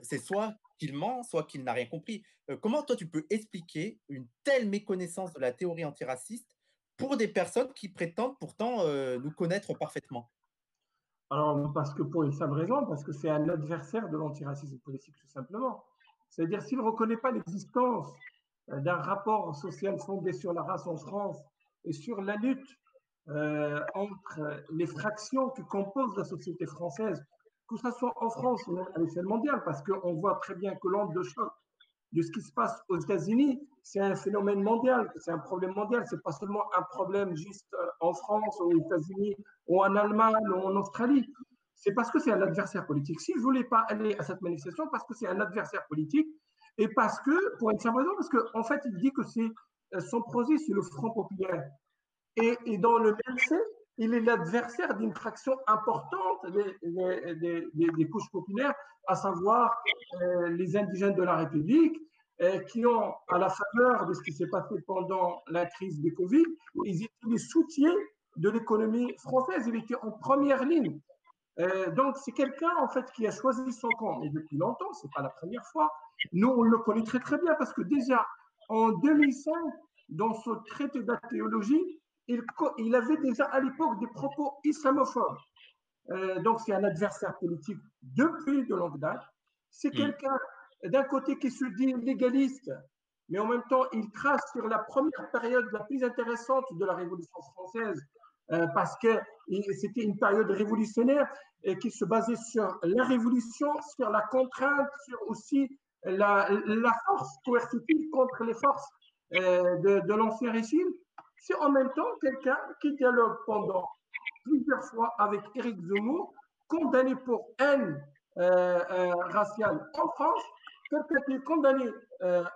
c'est soit qu'il ment, soit qu'il n'a rien compris. Comment toi, tu peux expliquer une telle méconnaissance de la théorie antiraciste pour des personnes qui prétendent pourtant nous connaître parfaitement? Alors, parce que pour une simple raison, parce que c'est un adversaire de l'antiracisme politique, tout simplement. C'est-à-dire, s'il ne reconnaît pas l'existence d'un rapport social fondé sur la race en France et sur la lutte entre les fractions qui composent la société française, que ce soit en France ou à l'échelle mondiale, parce qu'on voit très bien que l'onde de choc de ce qui se passe aux États-Unis, c'est un phénomène mondial, c'est un problème mondial, c'est pas seulement un problème juste en France, ou aux États-Unis, ou en Allemagne, ou en Australie. C'est parce que c'est un adversaire politique. Si je voulais pas aller à cette manifestation, parce que c'est un adversaire politique, et parce que, pour une simple raison, parce qu'en fait, il dit que c'est son projet, c'est le Front populaire. Et dans le même fait, il est l'adversaire d'une fraction importante des couches populaires, à savoir les indigènes de la République, qui ont, à la faveur de ce qui s'est passé pendant la crise du Covid, ils étaient les soutiens de l'économie française. Il était en première ligne. Donc, c'est quelqu'un, en fait, qui a choisi son camp. Et depuis longtemps, ce n'est pas la première fois. Nous, on le connaît très, très bien, parce que déjà, en 2005, dans ce traité d'athéologie, il avait déjà à l'époque des propos islamophobes. Donc, c'est un adversaire politique depuis de longue date. C'est quelqu'un, d'un côté, qui se dit légaliste, mais en même temps, il trace sur la première période la plus intéressante de la Révolution française, parce que c'était une période révolutionnaire qui se basait sur la révolution, sur la contrainte, sur aussi la force coercitive contre les forces de l'ancien régime. C'est en même temps quelqu'un qui dialogue pendant plusieurs fois avec Éric Zemmour, condamné pour haine raciale en France, quelqu'un qui est condamné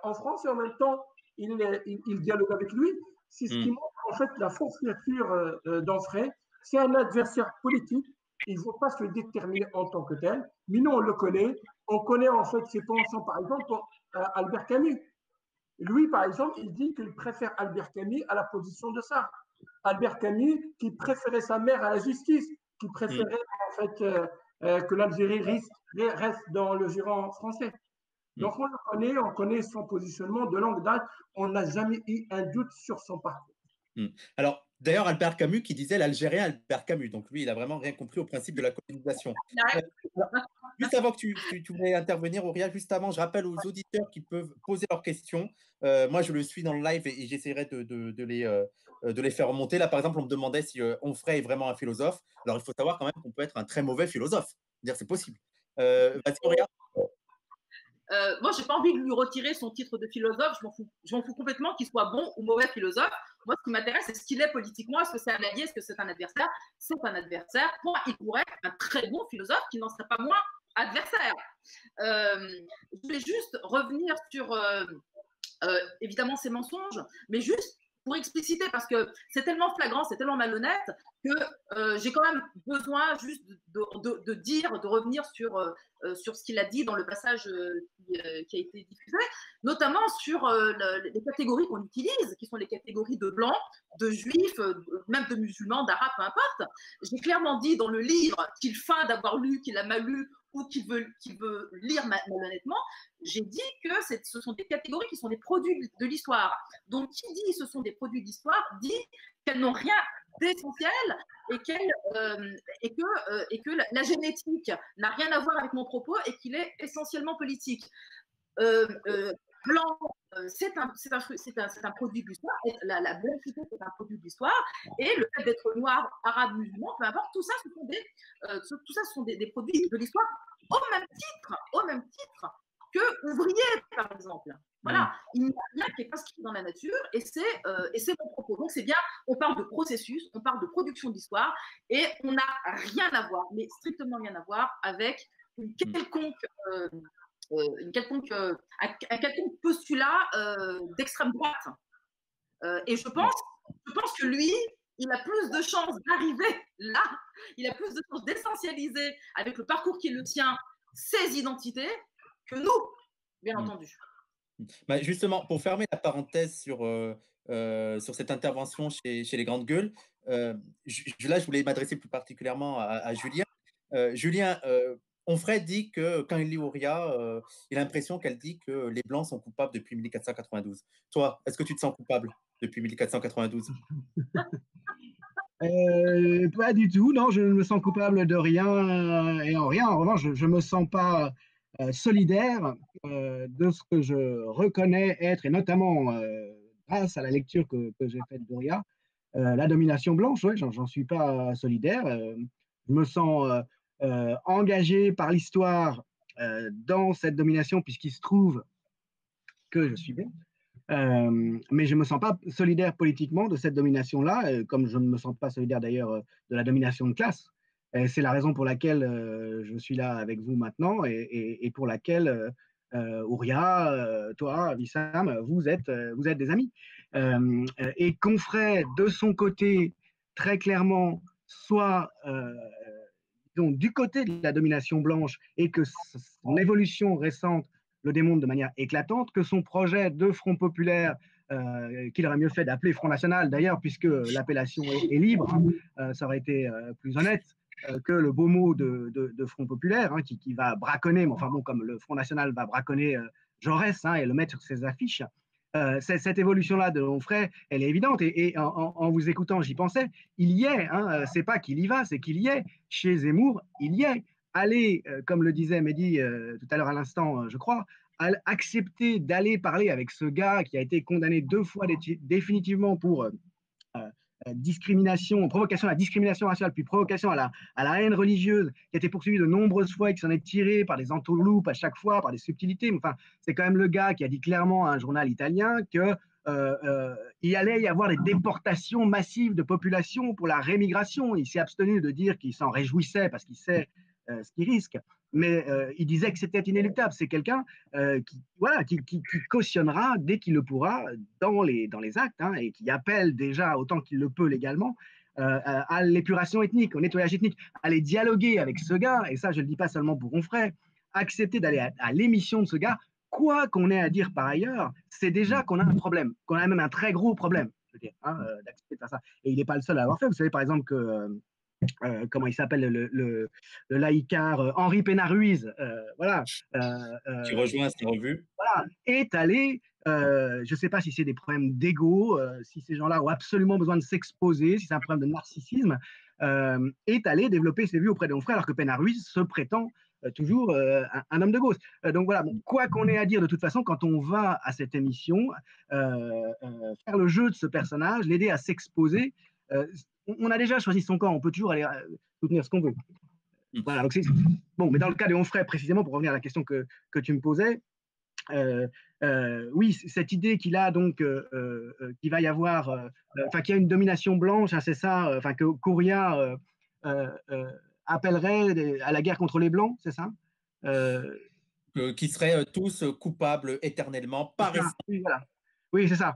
en France et en même temps il dialogue avec lui. C'est ce qui montre en fait la forfaiture d'Onfray. C'est un adversaire politique. Il ne faut pas se déterminer en tant que tel. Mais nous, on le connaît. On connaît en fait ses penchants, par exemple, pour Albert Camus. Lui, par exemple, il dit qu'il préfère Albert Camus à la position de Sartre. Albert Camus qui préférait sa mère à la justice, qui préférait en fait que l'Algérie reste dans le giron français. Donc on connaît son positionnement de longue date, on n'a jamais eu un doute sur son parcours. Alors, d'ailleurs, Albert Camus qui disait l'Algérien Albert Camus, donc lui, il n'a vraiment rien compris au principe de la colonisation. Juste avant que tu voulais intervenir, Auria, juste avant, je rappelle aux auditeurs qui peuvent poser leurs questions. Moi, je le suis dans le live et j'essaierai de les faire remonter. Là, par exemple, on me demandait si Onfray est vraiment un philosophe. Alors, il faut savoir quand même qu'on peut être un très mauvais philosophe. Dire c'est possible. Vas-y, Auria. Moi, je n'ai pas envie de lui retirer son titre de philosophe. Je m'en fous complètement qu'il soit bon ou mauvais philosophe. Moi, ce qui m'intéresse, c'est ce qu'il est politiquement. Est-ce que c'est un allié? Est-ce que c'est un adversaire? C'est un adversaire. Pour moi, il pourrait être un très bon philosophe qui n'en serait pas moins adversaire. Je vais juste revenir sur, évidemment, ces mensonges, mais juste pour expliciter, parce que c'est tellement flagrant, c'est tellement malhonnête que j'ai quand même besoin juste de dire, de revenir sur ce qu'il a dit dans le passage qui a été diffusé, notamment sur les catégories qu'on utilise, qui sont les catégories de blancs, de juifs, même de musulmans, d'arabes, peu importe. J'ai clairement dit dans le livre qu'il feint d'avoir lu, qu'il a mal lu, ou qu'il veut lire malhonnêtement, j'ai dit que ce sont des catégories qui sont des produits de l'histoire. Donc, qui dit ce sont des produits d'histoire dit qu'elles n'ont rien d'essentiel et que la génétique n'a rien à voir avec mon propos et qu'il est essentiellement politique. Blanc, c'est un produit de l'histoire, la blancité, c'est un produit de l'histoire, et le fait d'être noir, arabe, musulman, peu importe, tout ça, ce sont des produits de l'histoire au même titre que ouvrier, par exemple. Voilà, il n'y a rien qui est inscrit dans la nature, et c'est mon propos. Donc c'est bien, on parle de processus, on parle de production d'histoire, et on n'a rien à voir, mais strictement rien à voir avec un quelconque postulat d'extrême droite. Et je pense que lui, il a plus de chances d'arriver là, il a plus de chances d'essentialiser avec le parcours qui est le tien ses identités que nous, bien entendu. Bah justement, pour fermer la parenthèse sur cette intervention chez les Grandes Gueules, là, je voulais m'adresser plus particulièrement à Julien. Julien, Onfray dit que quand il lit Ouria, il a l'impression qu'elle dit que les Blancs sont coupables depuis 1492. Toi, est-ce que tu te sens coupable depuis 1492? Pas du tout, non, je ne me sens coupable de rien et en rien. En revanche, je ne me sens pas solidaire de ce que je reconnais être, et notamment grâce à la lecture que j'ai faite d'Ouria, la domination blanche. Ouais, j'en suis pas solidaire. Je me sens engagé par l'histoire dans cette domination, puisqu'il se trouve que je suis blanc. Mais je ne me sens pas solidaire politiquement de cette domination-là, comme je ne me sens pas solidaire d'ailleurs de la domination de classe. C'est la raison pour laquelle je suis là avec vous maintenant et pour laquelle Ouria, toi, Wissam, vous êtes des amis. Et qu'Onfray, de son côté, très clairement, soit donc, du côté de la domination blanche et que son évolution récente le démontre de manière éclatante, que son projet de Front populaire, qu'il aurait mieux fait d'appeler Front national d'ailleurs, puisque l'appellation est libre, ça aurait été plus honnête que le beau mot de Front populaire, hein, qui va braconner, mais enfin bon, comme le Front national va braconner Jaurès et le mettre sur ses affiches. Cette évolution-là de Onfray, elle est évidente, et en vous écoutant, j'y pensais, il y est, hein, c'est pas qu'il y va, c'est qu'il y est. Chez Zemmour, il y est. Allez, comme le disait Mehdi tout à l'heure à l'instant, je crois, accepter d'aller parler avec ce gars qui a été condamné 2 fois définitivement pour discrimination, provocation à la discrimination raciale, puis provocation à la haine religieuse, qui a été poursuivi de nombreuses fois et qui s'en est tiré par des entourloupes à chaque fois, par des subtilités. Enfin, c'est quand même le gars qui a dit clairement à un journal italien que il allait y avoir des déportations massives de population pour la rémigration. Il s'est abstenu de dire qu'il s'en réjouissait parce qu'il sait ce qu'il risque, mais il disait que c'était inéluctable. C'est quelqu'un qui cautionnera dès qu'il le pourra dans les actes, hein, et qui appelle déjà autant qu'il le peut légalement à l'épuration ethnique, au nettoyage ethnique, à aller dialoguer avec ce gars, et ça je ne le dis pas seulement pour Onfray, accepter d'aller à l'émission de ce gars, quoi qu'on ait à dire par ailleurs, c'est déjà qu'on a un problème, qu'on a même un très gros problème, je veux dire, hein, d'accepter de faire ça. Et il n'est pas le seul à l'avoir fait. Vous savez par exemple que comment il s'appelle, le laïcard Henri Pénard-Ruiz, voilà. Qui rejoint cette revue. Voilà, est allé, je ne sais pas si c'est des problèmes d'ego, si ces gens-là ont absolument besoin de s'exposer, si c'est un problème de narcissisme, est allé développer ses vues auprès de mon frère, alors que Pénard-Ruiz se prétend toujours un homme de gauche. Donc voilà, bon, quoi qu'on ait à dire de toute façon, quand on va à cette émission, faire le jeu de ce personnage, l'aider à s'exposer, on a déjà choisi son camp, on peut toujours aller soutenir ce qu'on veut. Voilà, donc bon, mais dans le cas de Onfray, précisément, pour revenir à la question que tu me posais, oui, cette idée qu'il a donc, qu'il va y avoir, qu'il y a une domination blanche, hein, c'est ça, que Ouria appellerait à la guerre contre les Blancs, c'est ça qui seraient tous coupables éternellement, par essence. Oui, voilà. Oui, c'est ça.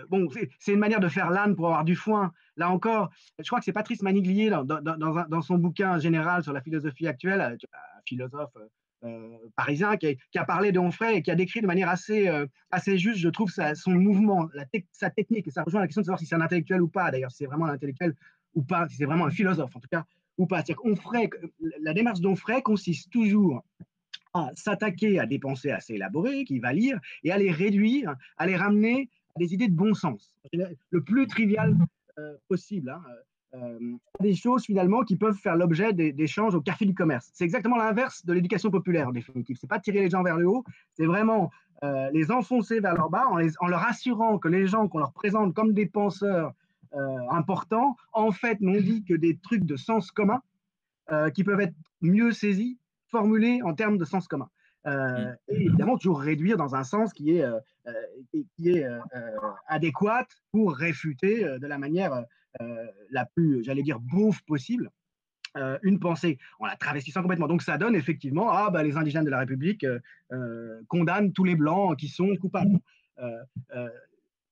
Bon, c'est une manière de faire l'âne pour avoir du foin. Là encore, je crois que c'est Patrice Maniglier dans son bouquin général sur la philosophie actuelle, un philosophe parisien qui a parlé de Onfray et qui a décrit de manière assez juste, je trouve, son mouvement, sa technique. Et ça rejoint la question de savoir si c'est un intellectuel ou pas, d'ailleurs, si c'est vraiment un intellectuel ou pas, si c'est vraiment un philosophe, en tout cas, ou pas. C'est-à-dire qu'Onfray, la démarche d'Onfray consiste toujours à s'attaquer à des pensées assez élaborées qu'il va lire et à les réduire, à les ramener à des idées de bon sens, le plus trivial possible. Des choses finalement qui peuvent faire l'objet d'échanges au café du commerce. C'est exactement l'inverse de l'éducation populaire en définitive. C'est pas tirer les gens vers le haut, c'est vraiment les enfoncer vers leur bas en leur assurant que les gens qu'on leur présente comme des penseurs importants, en fait, n'ont dit que des trucs de sens commun qui peuvent être mieux saisis, formulés en termes de sens commun. Et évidemment, toujours réduire dans un sens qui est adéquate pour réfuter de la manière la plus, j'allais dire, bouffe possible une pensée, en la travestissant complètement. Donc ça donne effectivement, les indigènes de la République condamnent tous les Blancs qui sont coupables.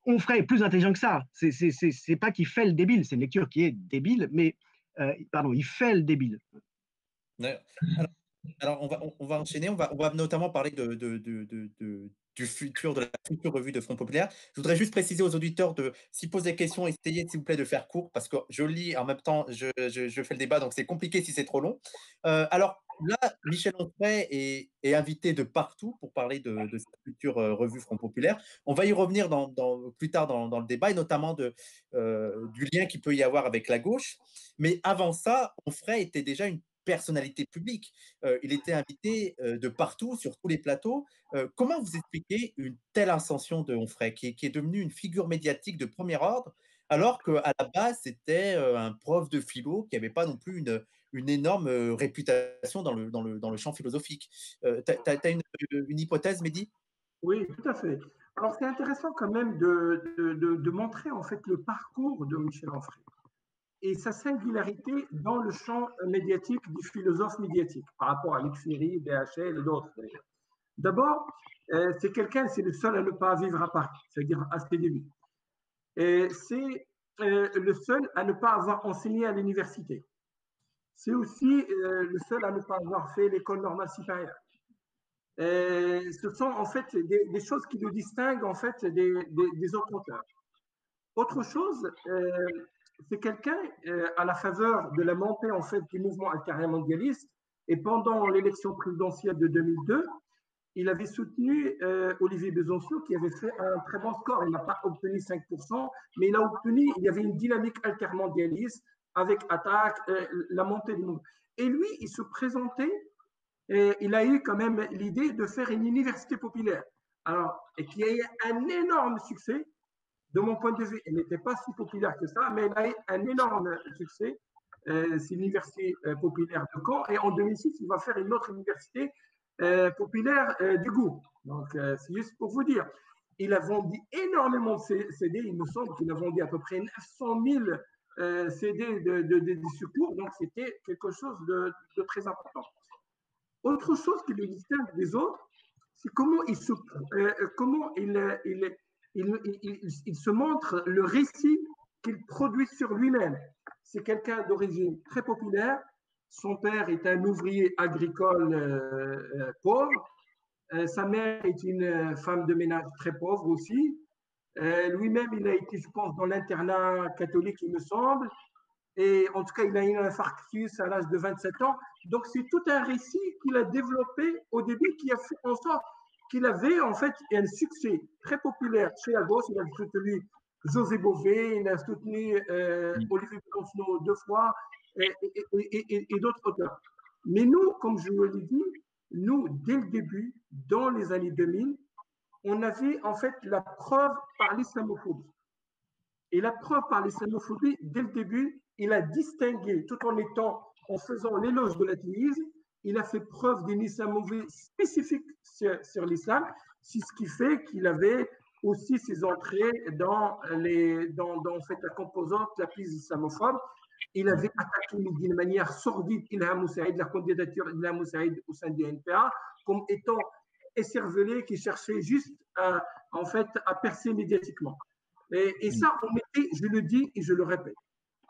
Onfray est plus intelligent que ça. C'est pas qu'il fait le débile, c'est une lecture qui est débile, mais il fait le débile. Alors on va enchaîner, on va notamment parler du futur, de la future revue de Front Populaire. Je voudrais juste préciser aux auditeurs s'ils posent des questions, essayez s'il vous plaît de faire court, parce que je lis en même temps, je fais le débat, donc c'est compliqué si c'est trop long. Alors là, Michel Onfray est invité de partout pour parler de cette future revue Front Populaire. On va y revenir plus tard dans le débat, et notamment du lien qu'il peut y avoir avec la gauche. Mais avant ça, Onfray était déjà une personnalité publique. Il était invité de partout, sur tous les plateaux. Comment vous expliquez une telle ascension de Onfray, qui est devenu une figure médiatique de premier ordre, alors qu'à la base, c'était un prof de philo qui n'avait pas non plus une énorme réputation dans le champ philosophique. Tu as une hypothèse, Mehdi? Oui, tout à fait. Alors, c'est intéressant quand même de montrer en fait le parcours de Michel Onfray et sa singularité dans le champ médiatique du philosophe médiatique par rapport à Luc Ferry, BHL et d'autres. D'abord, c'est le seul à ne pas vivre à Paris, c'est-à-dire à ses débuts. Et c'est le seul à ne pas avoir enseigné à l'université. C'est aussi le seul à ne pas avoir fait l'école normale supérieure. Ce sont en fait des choses qui le distinguent en fait des autres auteurs. Autre chose, c'est quelqu'un à la faveur de la montée en fait du mouvement altermondialiste et pendant l'élection présidentielle de 2002, il avait soutenu Olivier Besançon qui avait fait un très bon score. Il n'a pas obtenu 5%, mais il y avait une dynamique altermondialiste avec Attaque, la montée du mouvement. Et lui, il se présentait, et il a eu quand même l'idée de faire une université populaire. Alors, et qui a eu un énorme succès. De mon point de vue, elle n'était pas si populaire que ça, mais elle a eu un énorme succès. C'est l'université populaire de Caen. Et en 2006, il va faire une autre université populaire du goût. Donc, c'est juste pour vous dire. Il a vendu énormément de CD. Il me semble qu'il a vendu à peu près 900 000 CD de secours. Donc, c'était quelque chose de très important. Autre chose qui le distingue des autres, c'est comment il se montre le récit qu'il produit sur lui-même. C'est quelqu'un d'origine très populaire. Son père est un ouvrier agricole pauvre. Sa mère est une femme de ménage très pauvre aussi. Lui-même, il a été, je pense, dans l'internat catholique, il me semble. Et en tout cas, il a eu un infarctus à l'âge de 27 ans. Donc, c'est tout un récit qu'il a développé au début qui a fait en sorte qu'il avait en fait un succès très populaire chez la gauche. Il a soutenu José Bové, il a soutenu Olivier Besançon 2 fois et d'autres auteurs. Mais nous, comme je vous l'ai dit, nous, dès le début, dans les années 2000, on avait en fait la preuve par l'islamophobie. Et la preuve par l'islamophobie, dès le début, il a distingué, tout en faisant l'éloge de l'athéisme, il a fait preuve d'une islamophobie spécifique sur l'islam, c'est ce qui fait qu'il avait aussi ses entrées dans en fait, la composante la plus islamophobe. Il avait attaqué d'une manière sordide Ilham Moussaïd, la candidature d'Ilham Moussaïd au sein du NPA, comme étant écervelé, qui cherchait juste à en fait, a percé médiatiquement. Et ça, on était, je le dis et je le répète,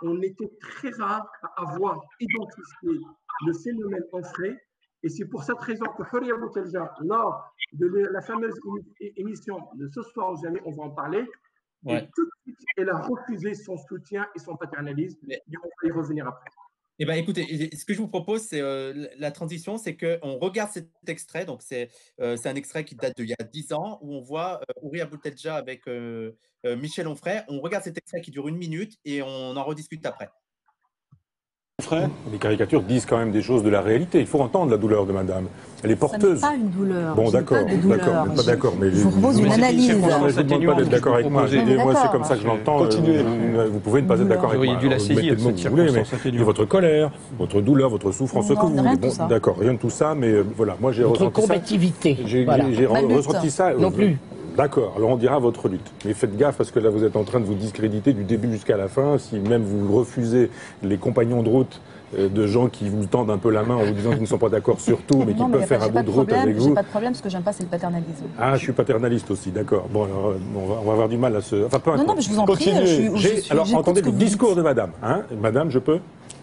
on était très rare à avoir identifié le phénomène Onfray. Et c'est pour cette raison que Horia Boutelja, lors de la fameuse émission de ce soir au jamais, on va en parler, Ouais. et tout de suite, elle a refusé son soutien et son paternalisme. Et on va y revenir après. Eh ben, écoutez, ce que je vous propose, c'est la transition, c'est qu'on regarde cet extrait. Donc, c'est un extrait qui date d'il y a 10 ans, où on voit Horia Boutelja avec Michel Onfray. On regarde cet extrait qui dure 1 minute et on en rediscute après. Les caricatures disent quand même des choses de la réalité. Il faut entendre la douleur de madame. Elle est porteuse. Ça n'est pas une douleur. Bon, d'accord, pas d'accord. Mais je vous propose une analyse. Je ne demande pas d'être d'accord avec moi. Moi, c'est comme ça que je l'entends. Continuez. Vous pouvez ne pas être d'accord avec moi. Dû la Vous saisir, mettez le mot que vous voulez, mais votre colère, votre douleur, votre souffrance, ce que vous voulez. Bon, d'accord, rien de tout ça, mais voilà, moi j'ai ressenti ça. Votre combativité. J'ai ressenti ça. Non plus. D'accord, alors on dira votre lutte. Mais faites gaffe parce que là vous êtes en train de vous discréditer du début jusqu'à la fin. Si même vous refusez les compagnons de route de gens qui vous tendent un peu la main en vous disant qu'ils ne sont pas d'accord sur tout, mais qui peuvent faire un bout de route avec vous. J'ai pas de problème, ce que j'aime pas, c'est le paternalisme. Ah, je suis paternaliste aussi, d'accord. Bon, alors, on va avoir du mal à se... Enfin, peu importe. Non, mais je vous en prie, alors, entendez le discours de madame. Hein. Madame, je peux ?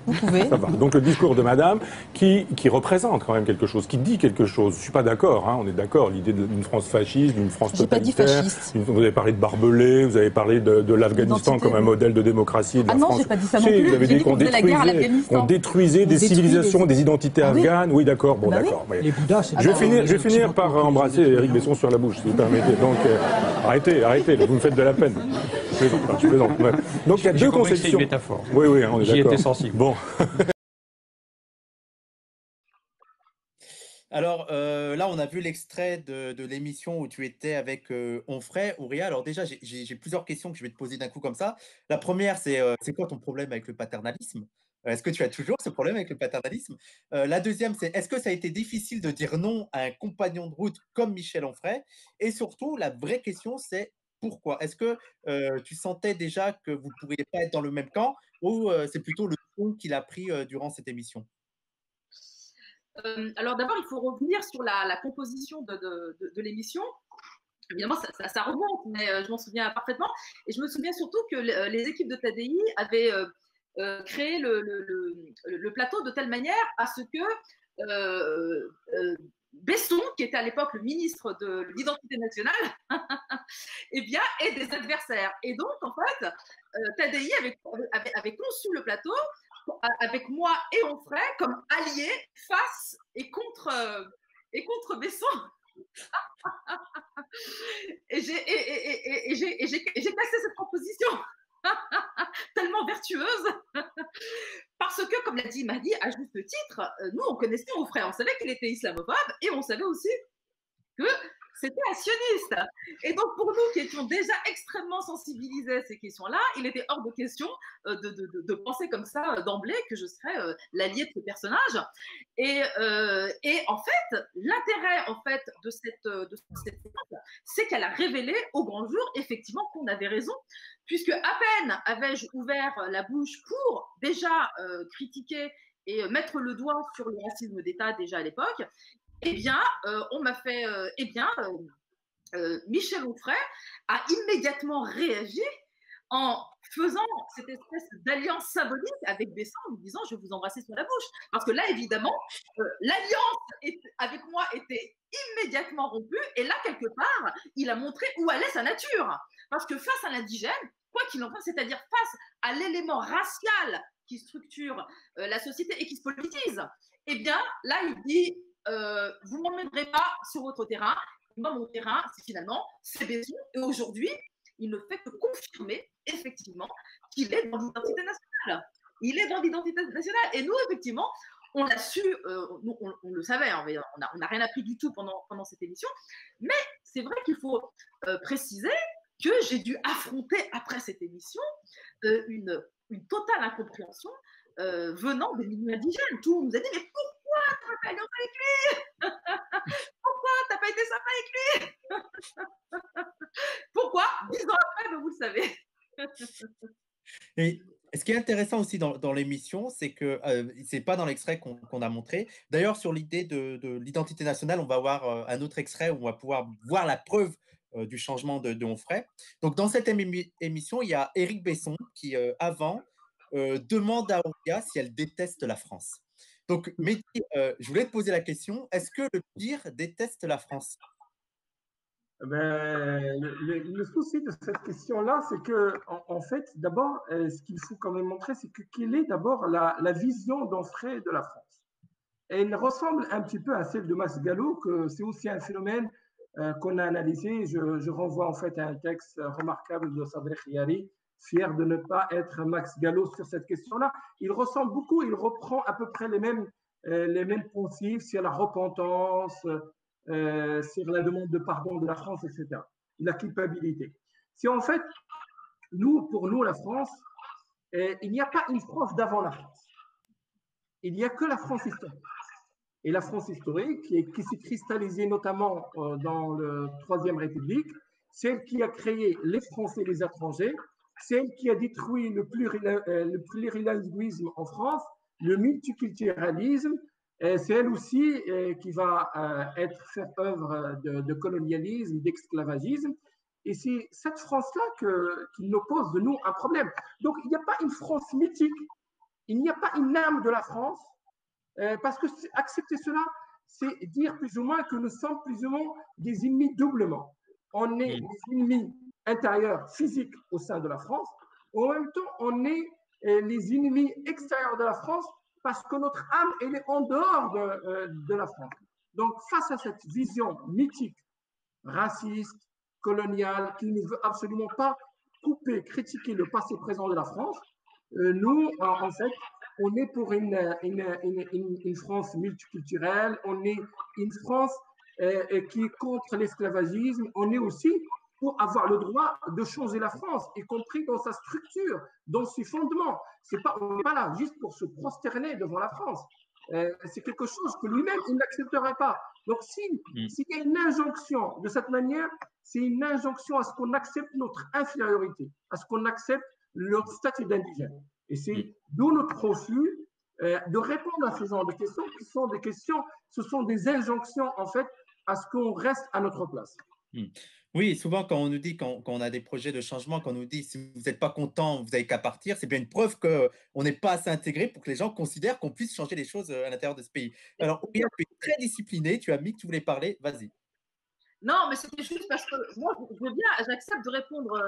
Vous pouvez. Ça va. Donc le discours de madame qui représente quand même quelque chose, qui dit quelque chose. Je suis pas d'accord, hein, on est d'accord, l'idée d'une France fasciste, d'une France totalitaire. J'ai pas dit fasciste. Vous avez parlé de barbelés, vous avez parlé de l'Afghanistan comme un modèle de démocratie et de la France. Ah non, j'ai pas dit ça non plus. Vous avez dit qu'on détruisait des civilisations, des identités afghanes. Oui, d'accord, bon, d'accord. Les Bouddhas, c'est Je vais finir par embrasser Éric Besson sur la bouche, si vous permettez. Donc arrêtez, vous me faites de la peine. Je plaisante. Ouais. Donc il y a deux conceptions. C'est une métaphore. Oui, on est d'accord. J'y étais sensible. Bon. Alors là, on a vu l'extrait de l'émission où tu étais avec Onfray, Horia. Alors déjà, j'ai plusieurs questions que je vais te poser d'un coup comme ça. La première, c'est quoi ton problème avec le paternalisme? Est-ce que tu as toujours ce problème avec le paternalisme? La deuxième, c'est est-ce que ça a été difficile de dire non à un compagnon de route comme Michel Onfray? Et surtout, la vraie question, c'est pourquoi? Est-ce que tu sentais déjà que vous ne pourriez pas être dans le même camp ou c'est plutôt le ton qu'il a pris durant cette émission? Alors d'abord, il faut revenir sur la composition de l'émission. Évidemment, ça remonte, mais je m'en souviens parfaitement. Et je me souviens surtout que les équipes de TDI avaient créé le plateau de telle manière à ce que Besson, qui était à l'époque le ministre de l'Identité nationale, eh bien, ait des adversaires. Et donc, en fait, TDI avait conçu le plateau avec moi et Onfray comme alliés face et contre Besson. et j'ai cassé cette proposition tellement vertueuse parce que, comme l'a dit Mahdi à juste titre, nous on connaissait Onfray, on savait qu'il était islamophobe et on savait aussi que c'était un sioniste. Et donc, pour nous qui étions déjà extrêmement sensibilisés à ces questions-là, il était hors de question de penser comme ça d'emblée que je serais l'allié de ce personnage. Et en fait, l'intérêt de cette séquence, c'est qu'elle a révélé au grand jour, effectivement, qu'on avait raison, puisque à peine avais-je ouvert la bouche pour déjà critiquer et mettre le doigt sur le racisme d'État déjà à l'époque, eh bien, on m'a fait, Michel Onfray a immédiatement réagi en faisant cette espèce d'alliance symbolique avec Besson en lui disant « je vais vous embrasser sur la bouche ». Parce que là, évidemment, l'alliance avec moi était immédiatement rompue et là, quelque part, il a montré où allait sa nature. Parce que face à l'indigène, quoi qu'il en soit, c'est-à-dire face à l'élément racial qui structure la société et qui se politise, eh bien, là, il dit vous ne m'emmènerez pas sur votre terrain. Moi, mon terrain, c'est Besson. Et aujourd'hui, il ne fait que confirmer, effectivement, qu'il est dans l'identité nationale. Il est dans l'identité nationale. Et nous, effectivement, on l'a su, on le savait, hein, on n'a rien appris du tout pendant cette émission. Mais c'est vrai qu'il faut préciser que j'ai dû affronter, après cette émission, une totale incompréhension venant des milieux indigènes. Tout le monde nous a dit « mais pourquoi tu n'as pas été avec lui ? Pourquoi tu n'as pas été sympa avec lui ?» Pourquoi 10 ans après, vous le savez. Et ce qui est intéressant aussi dans l'émission, c'est que c'est pas dans l'extrait qu'on a montré. D'ailleurs, sur l'idée de l'identité nationale, on va voir un autre extrait où on va pouvoir voir la preuve du changement de Onfray. Donc, dans cette émission, il y a Éric Besson qui, avant, demande à Auria si elle déteste la France. Donc, Mehdi, je voulais te poser la question, est-ce que le pire déteste la France? Le souci de cette question-là, c'est que, en fait, d'abord, ce qu'il faut quand même montrer, c'est que quelle est d'abord la vision d'Onfray de la France. Et elle ressemble un petit peu à celle de Max Gallo, que c'est aussi un phénomène qu'on a analysé. Je renvoie en fait à un texte remarquable de Sadr Khiyari, fier de ne pas être Max Gallo sur cette question-là. Il ressemble beaucoup, il reprend à peu près les mêmes poncifs sur la repentance, sur la demande de pardon de la France, etc. La culpabilité. Si en fait, pour nous, la France, il n'y a pas une France d'avant la France. Il n'y a que la France historique. Et la France historique, qui s'est cristallisée notamment dans la Troisième République, celle qui a créé les Français et les étrangers, celle qui a détruit le plurilinguisme en France, le multiculturalisme, c'est elle aussi qui va faire œuvre de colonialisme, d'esclavagisme. Et c'est cette France-là qui nous pose de nous un problème. Donc, il n'y a pas une France mythique, il n'y a pas une âme de la France, parce que accepter cela, c'est dire plus ou moins que nous sommes plus ou moins des ennemis doublement. On est des ennemis intérieurs, physiques au sein de la France, en même temps, on est les ennemis extérieurs de la France parce que notre âme, elle est en dehors de la France. Donc, face à cette vision mythique, raciste, coloniale, qui ne veut absolument pas couper, critiquer le passé présent de la France, nous, en fait, on est pour une France multiculturelle, on est une France qui est contre l'esclavagisme, on est aussi pour avoir le droit de changer la France, y compris dans sa structure, dans ses fondements. On n'est pas là juste pour se prosterner devant la France. C'est quelque chose que lui-même, il n'accepterait pas. Donc, s'il y a une injonction de cette manière, c'est une injonction à ce qu'on accepte notre infériorité, à ce qu'on accepte notre statut d'indigène. Et c'est d'où notre refus de répondre à ce genre de questions, qui sont des questions, ce sont des injonctions, en fait, à ce qu'on reste à notre place. Oui, souvent quand on nous dit, quand on a des projets de changement, quand on nous dit si vous n'êtes pas content, vous n'avez qu'à partir, c'est bien une preuve qu'on n'est pas assez intégré pour que les gens considèrent qu'on puisse changer les choses à l'intérieur de ce pays. Alors, Auria, tu es très discipliné, tu as mis que tu voulais parler, vas-y. Non, mais c'était juste parce que moi, j'accepte de répondre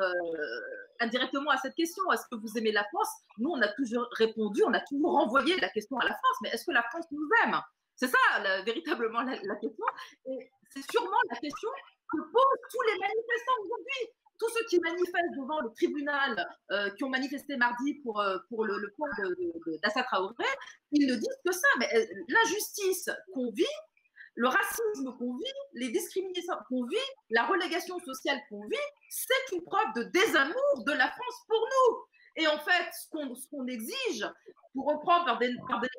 indirectement à cette question. Est-ce que vous aimez la France? Nous, on a toujours répondu, on a toujours renvoyé la question à la France. Mais est-ce que la France nous aime? C'est ça, véritablement, la question. Et c'est sûrement la question que posent tous les manifestants aujourd'hui. Tous ceux qui manifestent devant le tribunal, qui ont manifesté mardi pour le point d'Assa Traoré, ils ne disent que ça. Mais l'injustice qu'on vit, le racisme qu'on vit, les discriminations qu'on vit, la relégation sociale qu'on vit, c'est une preuve de désamour de la France pour nous. Et en fait, ce qu'on exige, pour reprendre par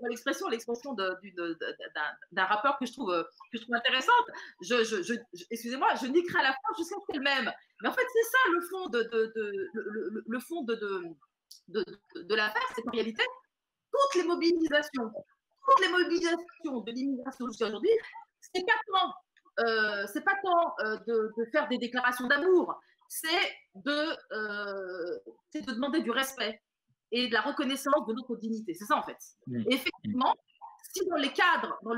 l'expression d'un rappeur que je trouve intéressante, excusez-moi, je niquerai la France jusqu'à ce qu'elle m'aime. Mais en fait, c'est ça le fond de l'affaire, c'est qu'en réalité, toutes les mobilisations de l'immigration jusqu'à aujourd'hui, c'est pas tant de faire des déclarations d'amour, c'est de demander du respect et de la reconnaissance de notre dignité. C'est ça, en fait. Et effectivement, si dans le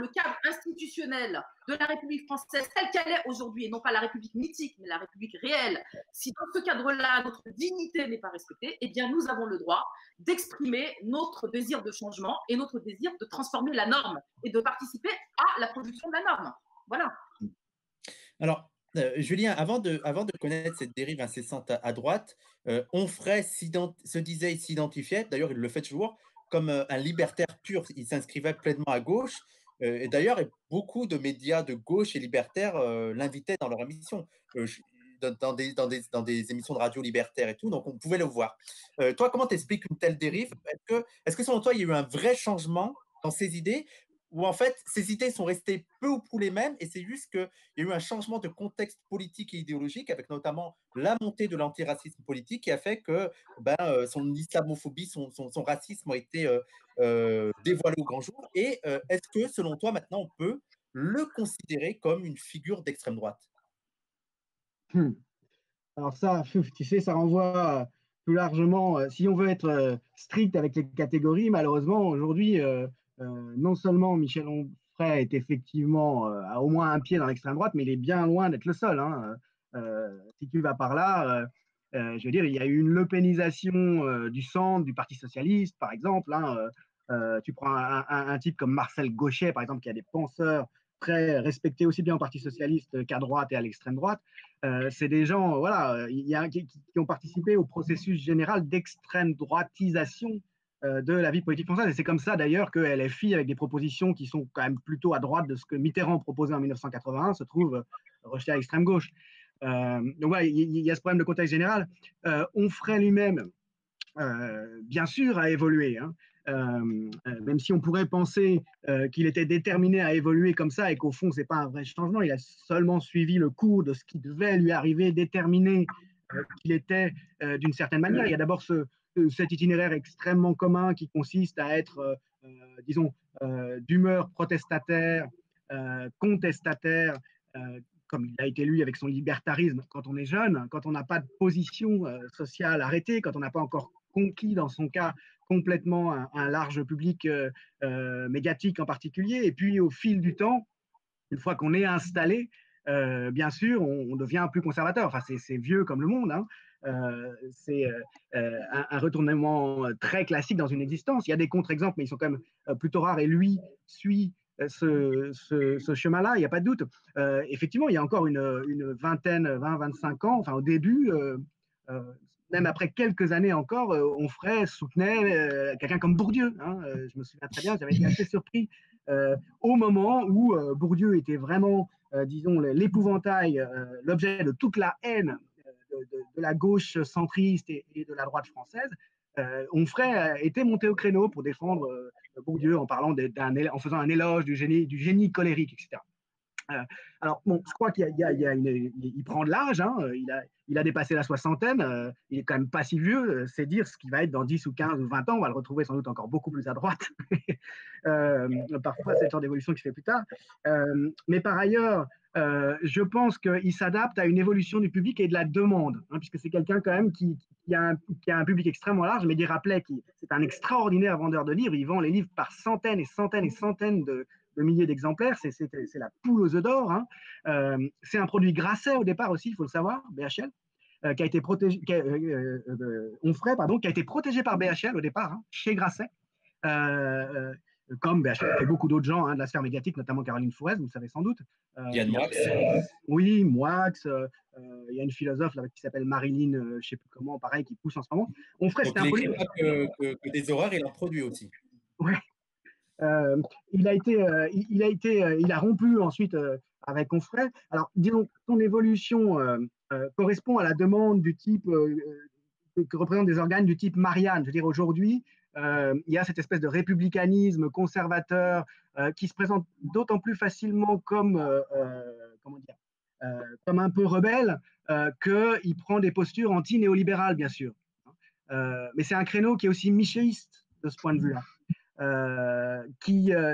cadre institutionnel de la République française, telle qu'elle est aujourd'hui, et non pas la République mythique, mais la République réelle, si dans ce cadre-là, notre dignité n'est pas respectée, eh bien, nous avons le droit d'exprimer notre désir de changement et notre désir de transformer la norme et de participer à la production de la norme. Voilà. Alors, Julien, avant de connaître cette dérive incessante à droite, Onfray se disait, il s'identifiait, d'ailleurs il le fait toujours, comme un libertaire pur. Il s'inscrivait pleinement à gauche. Et d'ailleurs, beaucoup de médias de gauche et libertaires l'invitaient dans leur émission, dans des émissions de radio libertaires et tout, donc on pouvait le voir. Toi, comment t'expliques une telle dérive? Est-ce que selon toi, il y a eu un vrai changement dans ces idées, où en fait, ces idées sont restées peu ou prou les mêmes, et c'est juste qu'il y a eu un changement de contexte politique et idéologique, avec notamment la montée de l'antiracisme politique, qui a fait que son islamophobie, son racisme a été dévoilé au grand jour. Et est-ce que, selon toi, maintenant, on peut le considérer comme une figure d'extrême droite? Hmm. Alors ça, tu sais, ça renvoie plus largement, si on veut être strict avec les catégories, malheureusement, aujourd'hui, non seulement Michel Onfray est effectivement a au moins un pied dans l'extrême droite, mais il est bien loin d'être le seul, hein. Si tu vas par là, je veux dire, il y a eu une lepénisation du centre, du Parti socialiste, par exemple, hein. Tu prends un type comme Marcel Gauchet, par exemple, qui a des penseurs très respectés aussi bien au Parti socialiste qu'à droite et à l'extrême droite. C'est des gens voilà, qui ont participé au processus général d'extrême droitisation de la vie politique française. Et c'est comme ça d'ailleurs que LFI, avec des propositions qui sont quand même plutôt à droite de ce que Mitterrand proposait en 1981, se trouve rejeté à l'extrême gauche. Donc voilà, il y a ce problème de contexte général. Onfray lui-même, bien sûr, a évolué, hein. Même si on pourrait penser qu'il était déterminé à évoluer comme ça et qu'au fond, ce n'est pas un vrai changement, il a seulement suivi le cours de ce qui devait lui arriver, déterminé qu'il était d'une certaine manière. Il y a d'abord cet itinéraire extrêmement commun qui consiste à être, disons, d'humeur protestataire, contestataire, comme il a été lui avec son libertarisme quand on est jeune, quand on n'a pas de position sociale arrêtée, quand on n'a pas encore conquis, dans son cas, complètement un large public médiatique en particulier. Et puis, au fil du temps, une fois qu'on est installé, bien sûr, on devient plus conservateur. Enfin, c'est vieux comme le monde, hein. C'est un retournement très classique dans une existence. Il y a des contre-exemples, mais ils sont quand même plutôt rares. Et lui suit ce chemin-là, il n'y a pas de doute. Effectivement, il y a encore une vingtaine, 20-25 ans, enfin au début, même après quelques années encore, Onfray soutenait quelqu'un comme Bourdieu, hein. Je me souviens très bien, j'avais été assez surpris au moment où Bourdieu était vraiment, disons, l'épouvantail, l'objet de toute la haine de la gauche centriste et de la droite française. Onfray était monté au créneau pour défendre Bourdieu en parlant en faisant un éloge du génie colérique, etc. Alors, bon, je crois qu'il prend de l'âge, hein, il a dépassé la soixantaine, il est quand même pas si vieux, c'est dire ce qui va être dans 10 ou 15 ou 20 ans, on va le retrouver sans doute encore beaucoup plus à droite. Parfois, c'est le genre d'évolution qui se fait plus tard. Mais par ailleurs, je pense qu'il s'adapte à une évolution du public et de la demande, hein, puisque c'est quelqu'un quand même qui a un public extrêmement large. Mehdi rappelait que c'est un extraordinaire vendeur de livres, il vend les livres par centaines et centaines et centaines de milliers d'exemplaires, c'est la poule aux œufs d'or, hein. C'est un produit Grasset au départ aussi, il faut le savoir, BHL, qui a été protégé, Onfray, pardon, qui a été protégé par BHL au départ, hein, chez Grasset, comme BHL et beaucoup d'autres gens, hein, de la sphère médiatique, notamment Caroline Fourez, vous le savez sans doute. Yann Moix. Oui, Moix. Il y a une philosophe là, qui s'appelle Marilyn, je ne sais plus comment, pareil, qui pousse en ce moment. Onfray, donc, il n'écrit pas que des horreurs, il en produit aussi. Ouais. Il a rompu ensuite avec Onfray. Alors, disons, son évolution correspond à la demande du type que représentent des organes du type Marianne. Je veux dire, aujourd'hui, il y a cette espèce de républicanisme conservateur qui se présente d'autant plus facilement comme, comment dire, comme un peu rebelle qu'il prend des postures anti-néolibérales, bien sûr. Mais c'est un créneau qui est aussi michéiste de ce point de vue-là.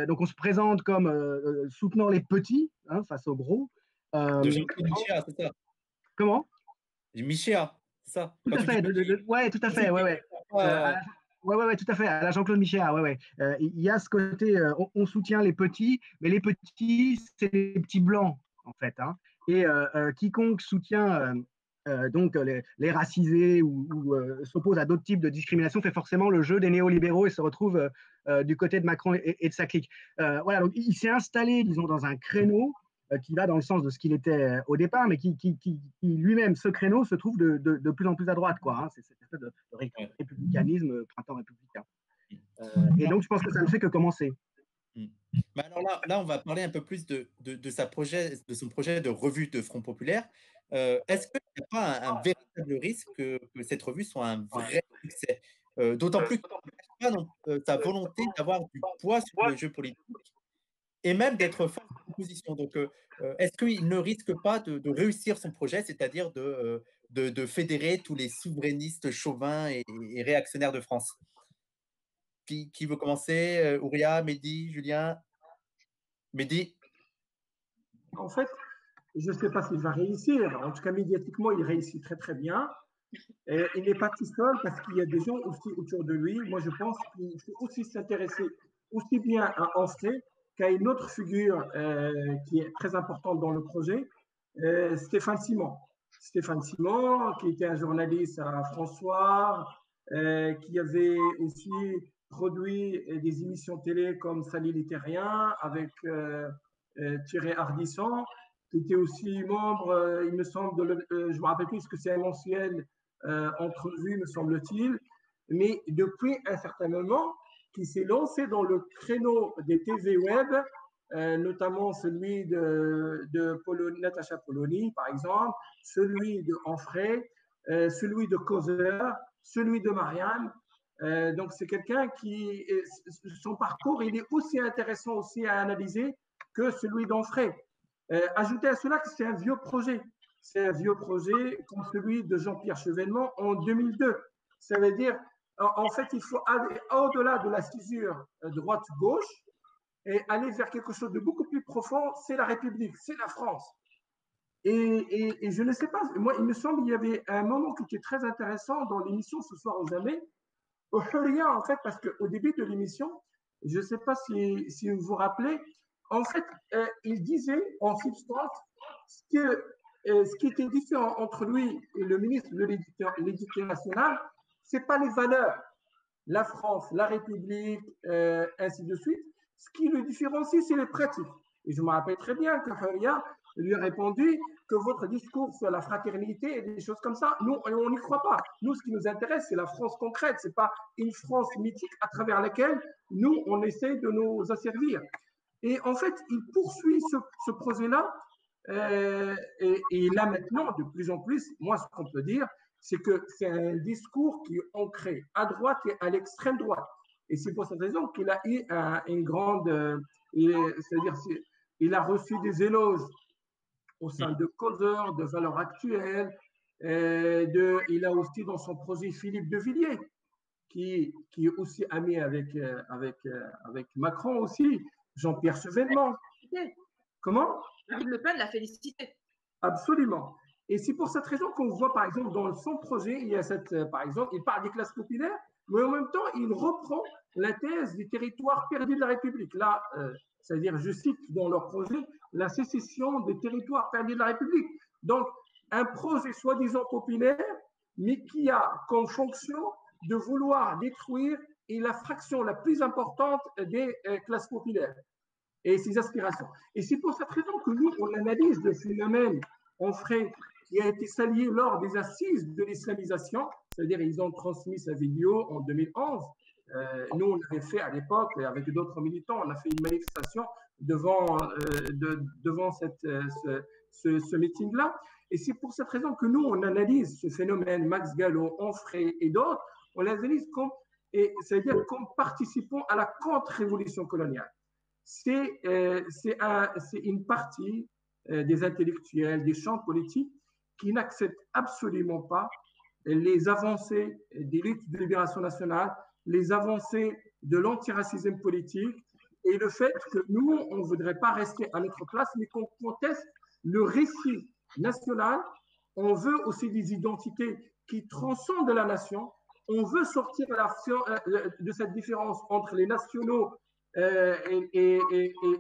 Donc on se présente comme soutenant les petits, hein, face aux gros. De Jean-Claude Michéa, c'est ça? Comment? Michéa, c'est ça? Tout à fait, ouais, tout à fait, ouais. Ouais, tout à fait, à la Jean-Claude Michéa, ouais. Il y a ce côté, on soutient les petits, mais les petits, c'est les petits blancs, en fait, hein. Et quiconque soutient donc les racisés ou s'oppose à d'autres types de discrimination fait forcément le jeu des néolibéraux et se retrouve du côté de Macron et de sa clique. Voilà, donc il s'est installé, disons, dans un créneau qui va dans le sens de ce qu'il était au départ, mais qui lui-même, ce créneau, se trouve de plus en plus à droite, quoi, hein. C'est cette espèce de républicanisme, printemps républicain. Et donc, je pense que ça ne fait que commencer. Mais alors là, on va parler un peu plus de son projet de revue de Front Populaire. Est-ce qu'il n'y a pas un véritable risque que cette revue soit un vrai succès? D'autant plus qu'il n'a pas sa volonté d'avoir du poids sur le jeu politique et même d'être force d'opposition. Donc, est-ce qu'il ne risque pas de réussir son projet, c'est-à-dire de fédérer tous les souverainistes chauvins et réactionnaires de France? Qui veut commencer? Ouria, Mehdi, Julien? Mehdi? En fait, Je ne sais pas s'il va réussir. En tout cas, médiatiquement, il réussit très, très bien. Et il n'est pas tout seul parce qu'il y a des gens aussi autour de lui. Moi, je pense qu'il faut aussi s'intéresser aussi bien à Onfray qu'à une autre figure qui est très importante dans le projet, Stéphane Simon. Stéphane Simon, qui était un journaliste à François, qui avait aussi produit des émissions télé comme Salut les Terriens avec Thierry Ardisson, qui était aussi membre, il me semble, je ne me rappelle plus ce que c'est un mensuel entrevue, me semble-t-il, mais depuis un certain moment, qui s'est lancé dans le créneau des TV web, notamment celui de Natacha Polony, par exemple, celui de Onfray, celui de Causeur, celui de Marianne. Donc, c'est quelqu'un qui, son parcours, il est aussi intéressant aussi à analyser que celui d'Onfray. Ajoutez à cela que c'est un vieux projet. C'est un vieux projet comme celui de Jean-Pierre Chevènement en 2002. Ça veut dire, en fait, il faut aller au-delà de la césure droite-gauche et aller vers quelque chose de beaucoup plus profond. C'est la République, c'est la France. Et je ne sais pas, moi, il me semble qu'il y avait un moment qui était très intéressant dans l'émission Ce soir aux Amis, au Huria, en fait, parce qu'au début de l'émission, je ne sais pas si vous vous rappelez, en fait, il disait en substance ce qui était différent entre lui et le ministre de l'Éducation nationale, ce n'est pas les valeurs, la France, la République, ainsi de suite. Ce qui le différencie, c'est les pratiques. Et je me rappelle très bien que Huria lui a répondu que votre discours sur la fraternité et des choses comme ça, nous, on n'y croit pas. Nous, ce qui nous intéresse, c'est la France concrète. Ce n'est pas une France mythique à travers laquelle nous, on essaie de nous asservir. Et en fait, il poursuit ce projet-là. Et là, maintenant, de plus en plus, moi, ce qu'on peut dire, c'est que c'est un discours qui est ancré à droite et à l'extrême droite. Et c'est pour cette raison qu'il a eu une grande... c'est-à-dire, il a reçu des éloges au sein de Causeur, de Valeurs Actuelles. Il a aussi dans son projet Philippe de Villiers, qui est aussi ami avec Macron aussi, Jean-Pierre Chevènement. Comment? Marine Le Pen l'a félicité. Absolument. Et c'est pour cette raison qu'on voit, par exemple, dans son projet, il y a par exemple, il parle des classes populaires, mais en même temps, il reprend la thèse des territoires perdus de la République. Là, c'est-à-dire, je cite dans leur projet, la sécession des territoires perdus de la République. Donc, un projet soi-disant populaire, mais qui a comme fonction de vouloir détruire la fraction la plus importante des classes populaires et ses aspirations. Et c'est pour cette raison que nous, on analyse le phénomène Onfray qui a été salué lors des assises de l'islamisation, c'est-à-dire ils ont transmis sa vidéo en 2011. Nous, on l'avait fait à l'époque avec d'autres militants, on a fait une manifestation devant ce meeting-là. Et c'est pour cette raison que nous, on analyse ce phénomène, Max Gallo, Onfray et d'autres, on l'analyse c'est-à-dire comme participant à la contre-révolution coloniale. C'est une partie des intellectuels, des champs politiques qui n'acceptent absolument pas les avancées des luttes de libération nationale, les avancées de l'antiracisme politique et le fait que nous, on ne voudrait pas rester à notre place, mais qu'on conteste le récit national. On veut aussi des identités qui transcendent la nation. On veut sortir de cette différence entre les nationaux et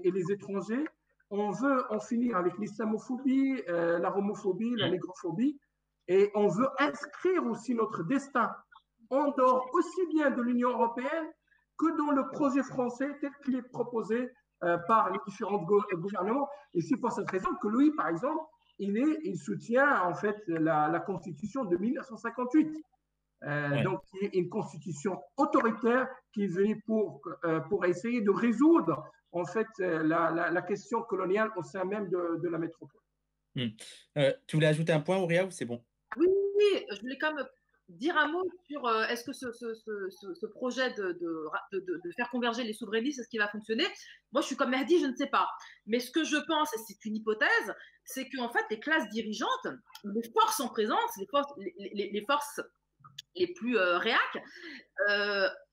les étrangers. On veut en finir avec l'islamophobie, la homophobie, la négrophobie. Et on veut inscrire aussi notre destin en dehors aussi bien de l'Union européenne que dans le projet français tel qu'il est proposé par les différents gouvernements. Et c'est pour cette raison que lui, par exemple, il soutient en fait la Constitution de 1958. Donc, qui est une constitution autoritaire qui est venue pour essayer de résoudre en fait la question coloniale au sein même de la métropole. Tu voulais ajouter un point, Ouria, ou c'est bon? Oui, je voulais quand même dire un mot sur est-ce que ce projet de faire converger les souverainistes, est-ce qu'il va fonctionner? Moi, je suis comme Mehdi, je ne sais pas. Mais ce que je pense, et c'est une hypothèse, c'est qu'en fait, les classes dirigeantes, les forces en présence, les forces les plus réacs,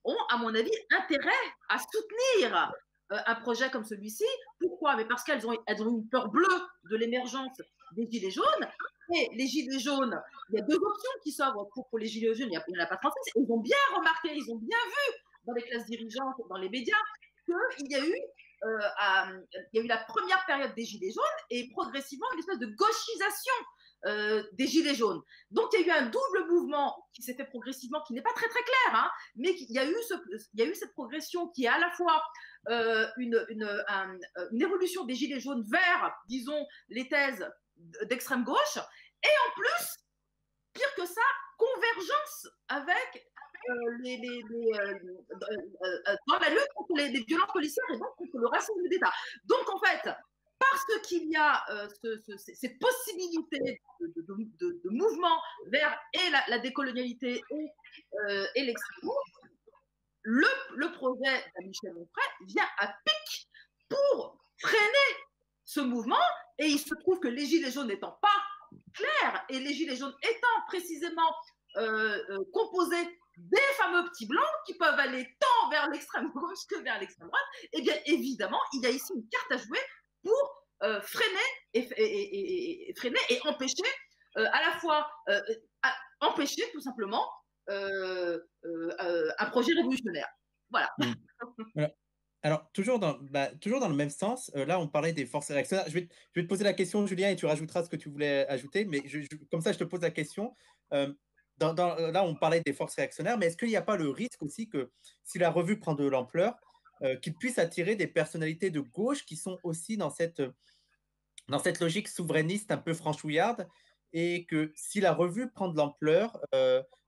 ont, à mon avis, intérêt à soutenir un projet comme celui-ci. Pourquoi? Mais parce qu'elles ont une peur bleue de l'émergence des gilets jaunes. Et les gilets jaunes, il y a deux options qui s'ouvrent pour les gilets jaunes. Il n'y en a pas 36. Ils ont bien remarqué, ils ont bien vu dans les classes dirigeantes, dans les médias, qu'il y a eu la première période des gilets jaunes et progressivement une espèce de gauchisation des gilets jaunes. Donc il y a eu un double mouvement qui s'est fait progressivement, qui n'est pas très très clair, hein, mais il y a eu cette progression qui est à la fois une évolution des gilets jaunes vers, disons, les thèses d'extrême gauche, et en plus, pire que ça, convergence avec dans la lutte contre les violences policières et donc contre le racisme d'État. Donc en fait, parce qu'il y a cette possibilité de mouvement vers et la décolonialité et l'extrême gauche, le projet de Michel Onfray vient à pic pour freiner ce mouvement, et il se trouve que les gilets jaunes n'étant pas clairs et les gilets jaunes étant précisément composés des fameux petits blancs qui peuvent aller tant vers l'extrême gauche que vers l'extrême droite, et bien évidemment, il y a ici une carte à jouer pour freiner et empêcher à la fois empêcher tout simplement un projet révolutionnaire. Voilà. Voilà. Alors, toujours dans le même sens, là, on parlait des forces réactionnaires. Je vais te poser la question, Julien, et tu rajouteras ce que tu voulais ajouter, mais comme ça, je te pose la question. Là, on parlait des forces réactionnaires, mais est-ce qu'il n'y a pas le risque aussi que, si la revue prend de l'ampleur, qu'il puisse attirer des personnalités de gauche qui sont aussi dans cette logique souverainiste un peu franchouillarde, et que si la revue prend de l'ampleur,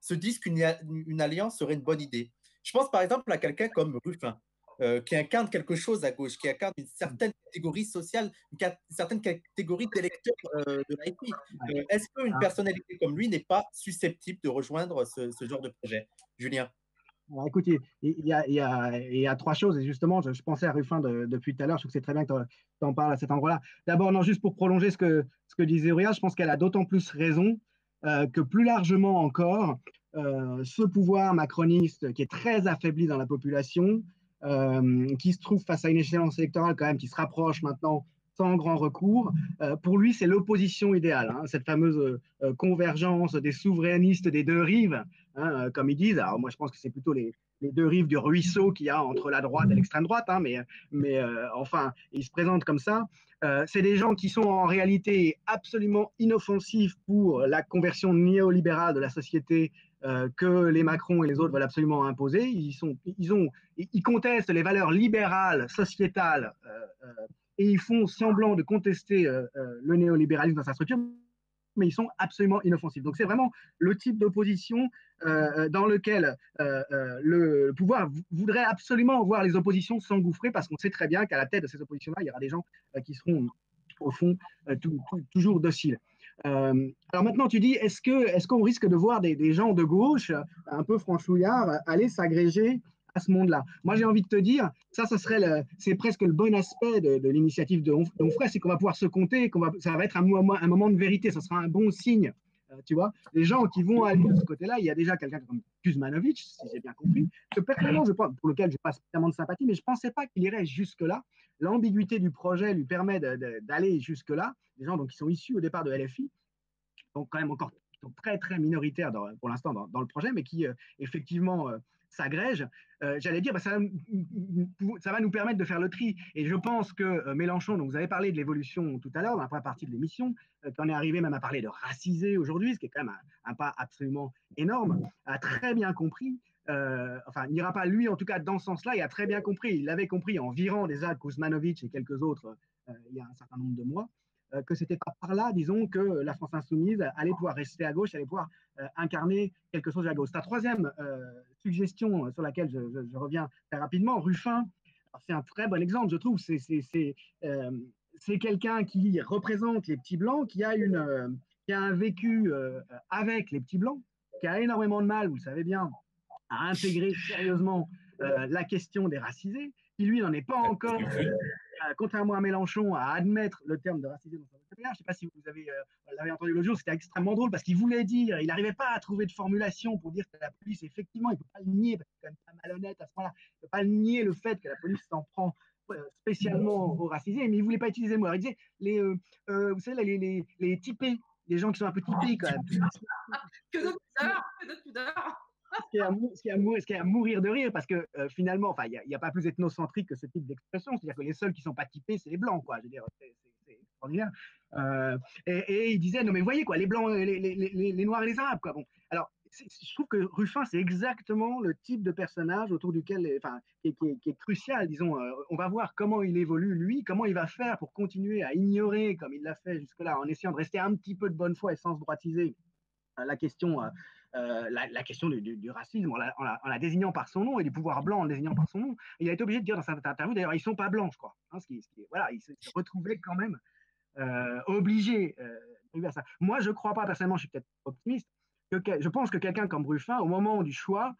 se disent qu'une alliance serait une bonne idée. Je pense par exemple à quelqu'un comme Ruffin, qui incarne quelque chose à gauche, qui incarne une certaine catégorie sociale, une certaine catégorie d'électeurs de l'IP. Est-ce qu'une personnalité comme lui n'est pas susceptible de rejoindre ce genre de projet? Julien? Alors, écoute, il y a trois choses, et justement, je pensais à Ruffin depuis tout à l'heure, je trouve que c'est très bien que tu en parles à cet endroit-là. D'abord, non, juste pour prolonger ce que disait Auréa, je pense qu'elle a d'autant plus raison que plus largement encore, ce pouvoir macroniste qui est très affaibli dans la population, qui se trouve face à une échéance électorale quand même qui se rapproche maintenant sans grand recours, pour lui, c'est l'opposition idéale, hein, cette fameuse convergence des souverainistes des deux rives, hein, comme ils disent. Alors moi, je pense que c'est plutôt les deux rives du ruisseau qu'il y a entre la droite et l'extrême droite, hein, mais enfin, ils se présentent comme ça. C'est des gens qui sont en réalité absolument inoffensifs pour la conversion néolibérale de la société que les Macron et les autres veulent absolument imposer. Ils contestent les valeurs libérales, sociétales, et ils font semblant de contester le néolibéralisme dans sa structure, mais ils sont absolument inoffensifs. Donc c'est vraiment le type d'opposition dans lequel le pouvoir voudrait absolument voir les oppositions s'engouffrer, parce qu'on sait très bien qu'à la tête de ces oppositions-là, il y aura des gens qui seront au fond toujours dociles. Alors maintenant, tu dis, est-ce qu'on risque de voir des gens de gauche, un peu franchouillards, aller s'agréger à ce monde-là? Moi, j'ai envie de te dire, c'est presque le bon aspect de l'initiative d'Onfray, c'est qu'on va pouvoir se compter, ça va être un moment de vérité, ça sera un bon signe. Tu vois, les gens qui vont aller de ce côté-là, il y a déjà quelqu'un comme Kuzmanovic, si j'ai bien compris, que personnellement, pour lequel je n'ai pas spécialement de sympathie, mais je ne pensais pas qu'il irait jusque-là. L'ambiguïté du projet lui permet d'aller jusque-là. Des gens donc, qui sont issus au départ de LFI, donc quand même encore qui sont très très minoritaires pour l'instant dans le projet, mais qui effectivement s'agrègent. J'allais dire, ça va nous permettre de faire le tri. Et je pense que Mélenchon, donc vous avez parlé de l'évolution tout à l'heure, dans la première partie de l'émission, qu'on est arrivé même à parler de racisé aujourd'hui, ce qui est quand même un pas absolument énorme, a très bien compris. Enfin, il n'ira pas lui, en tout cas, dans ce sens-là, il a très bien compris. Il l'avait compris en virant déjà Kuzmanovic et quelques autres il y a un certain nombre de mois, que c'était pas par là, disons, que la France insoumise allait pouvoir rester à gauche, allait pouvoir incarner quelque chose à gauche. Ta troisième suggestion sur laquelle je reviens très rapidement, Ruffin, c'est un très bon exemple, je trouve. C'est quelqu'un qui représente les petits blancs, qui a un vécu avec les petits blancs, qui a énormément de mal, vous le savez bien, à intégrer sérieusement la question des racisés, qui lui n'en est pas encore, contrairement à Mélenchon, à admettre le terme de racisé dans son vocabulaire. Je ne sais pas si vous l'avez entendu l'autre jour, c'était extrêmement drôle parce qu'il voulait dire, il n'arrivait pas à trouver de formulation pour dire que la police, effectivement, il ne peut pas le nier, parce qu'il est quand même pas malhonnête à ce moment-là, il ne peut pas nier le fait que la police s'en prend spécialement racisés, mais il ne voulait pas utiliser le mot. Alors, il disait, vous savez, là, les typés, les gens qui sont un peu typés quand même. Que de pudeur, que de pudeur. Ce qui est à mourir de rire, parce que finalement, il n'y a pas plus ethnocentrique que ce type d'expression. C'est-à-dire que les seuls qui ne sont pas typés, c'est les blancs, quoi. Je veux dire, c'est extraordinaire. Et il disait, non mais vous voyez quoi, les blancs, les noirs et les arabes, quoi. Bon, alors je trouve que Ruffin, c'est exactement le type de personnage autour duquel, qui est crucial, disons. On va voir comment il évolue lui, comment il va faire pour continuer à ignorer, comme il l'a fait jusque-là, en essayant de rester un petit peu de bonne foi et sans se droitiser, la question du racisme en la désignant par son nom et du pouvoir blanc en le désignant par son nom. Il a été obligé de dire dans cette interview, d'ailleurs, ils ne sont pas blancs, je crois. Hein, voilà, il se retrouvait quand même obligé à ça. Moi, je ne crois pas, personnellement, je suis peut-être optimiste, je pense que quelqu'un comme Ruffin, au moment du choix,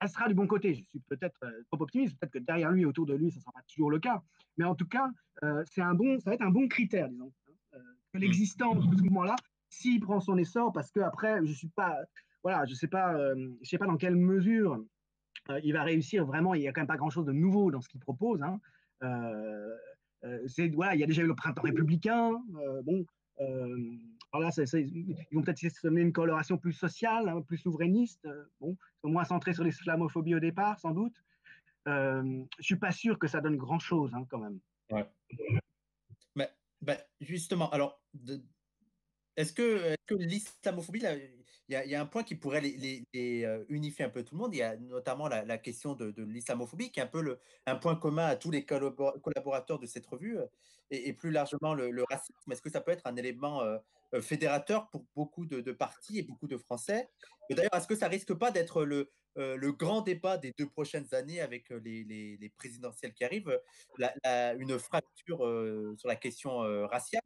restera du bon côté. Je suis peut-être trop optimiste, peut-être que derrière lui, autour de lui, ça ne sera pas toujours le cas. Mais en tout cas, ça va être un bon critère, disons, que l'existence de ce mouvement-là, s'il prend son essor, parce que après, je sais pas dans quelle mesure il va réussir vraiment. Il n'y a quand même pas grand-chose de nouveau dans ce qu'il propose. Hein. Il y a déjà eu le printemps républicain. Alors là, ils vont peut-être se donner une coloration plus sociale, hein, plus souverainiste. Ils sont moins centrés sur l'islamophobie au départ, sans doute. Je suis pas sûr que ça donne grand-chose, hein, quand même. Ouais. Mais justement, alors. Est-ce que l'islamophobie, il y a un point qui pourrait les unifier un peu tout le monde. Il y a notamment la question de l'islamophobie, qui est un peu un point commun à tous les collaborateurs de cette revue, et plus largement le racisme. Est-ce que ça peut être un élément fédérateur pour beaucoup de partis et beaucoup de Français? Et d'ailleurs, est-ce que ça risque pas d'être le grand débat des 2 prochaines années avec les présidentielles qui arrivent, une fracture sur la question raciale?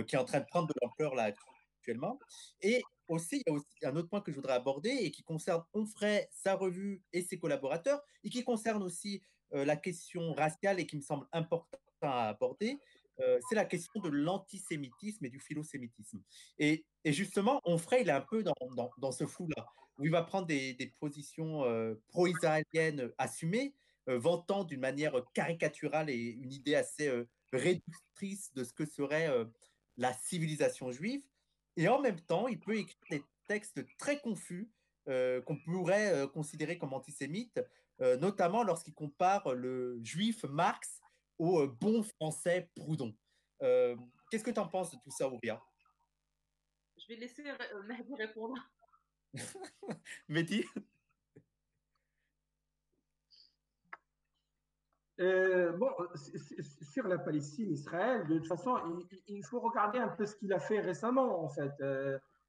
Qui est en train de prendre de l'ampleur là actuellement. Et aussi, il y a aussi un autre point que je voudrais aborder et qui concerne Onfray, sa revue et ses collaborateurs, et qui concerne aussi la question raciale et qui me semble important à aborder, c'est la question de l'antisémitisme et du philosémitisme. Et justement, Onfray, il est un peu dans ce flou-là, où il va prendre des positions pro-israéliennes assumées, vantant d'une manière caricaturale et une idée assez réductrice de ce que serait la civilisation juive, et en même temps, il peut écrire des textes très confus qu'on pourrait considérer comme antisémites, notamment lorsqu'il compare le juif Marx au bon français Proudhon. Qu'est-ce que tu en penses de tout ça, Ouria? Je vais laisser Mehdi répondre. Mehdi? Sur la Palestine, Israël, de toute façon, il faut regarder un peu ce qu'il a fait récemment, en fait.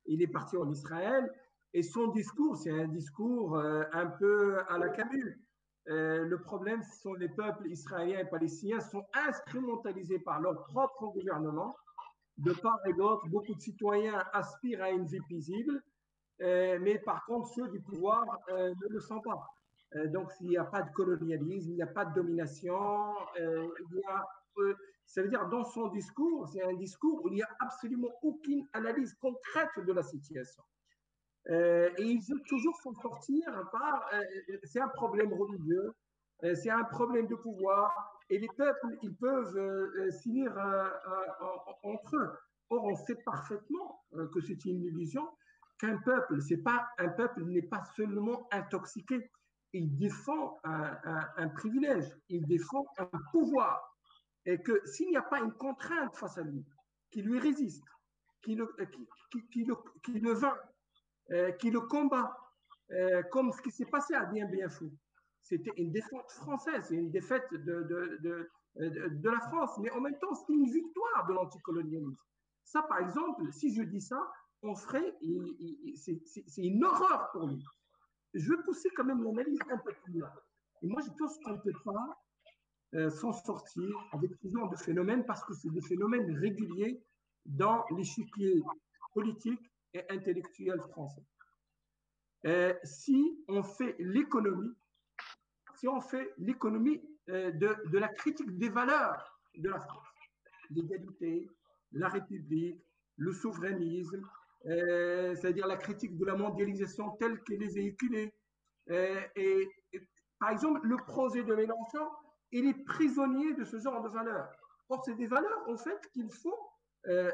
Il est parti en Israël et son discours, c'est un discours un peu à la Camus. Le problème, ce sont les peuples israéliens et palestiniens sont instrumentalisés par leur propre gouvernement. De part et d'autre, beaucoup de citoyens aspirent à une vie paisible, mais par contre, ceux du pouvoir ne le sont pas. Donc, il n'y a pas de colonialisme, il n'y a pas de domination. Ça veut dire, dans son discours, c'est un discours où il n'y a absolument aucune analyse concrète de la situation. Et il veut toujours s'en sortir par. C'est un problème religieux, c'est un problème de pouvoir, et les peuples, ils peuvent s'unir entre eux. Or, on sait parfaitement que c'est une illusion, qu'un peuple, un peuple n'est pas seulement intoxiqué. Il défend un privilège, il défend un pouvoir. Et que s'il n'y a pas une contrainte face à lui, qui lui résiste, qui le vainc, qui le combat, comme ce qui s'est passé à Dien Bien Phu. C'était une défaite française, c'est une défaite de la France, mais en même temps, c'est une victoire de l'anticolonialisme. Ça, par exemple, si je dis ça, c'est une horreur pour lui. Je vais pousser quand même l'analyse un peu plus loin. Et moi, je pense qu'on ne peut pas s'en sortir avec ce genre de phénomènes parce que c'est des phénomènes réguliers dans l'échiquier politique et intellectuel français. Si on fait l'économie de la critique des valeurs de la France, l'égalité, la République, le souverainisme, c'est-à-dire la critique de la mondialisation telle qu'elle est véhiculée. Et par exemple, le projet de Mélenchon, il est prisonnier de ce genre de valeurs. Or, c'est des valeurs, en fait, qu'il faut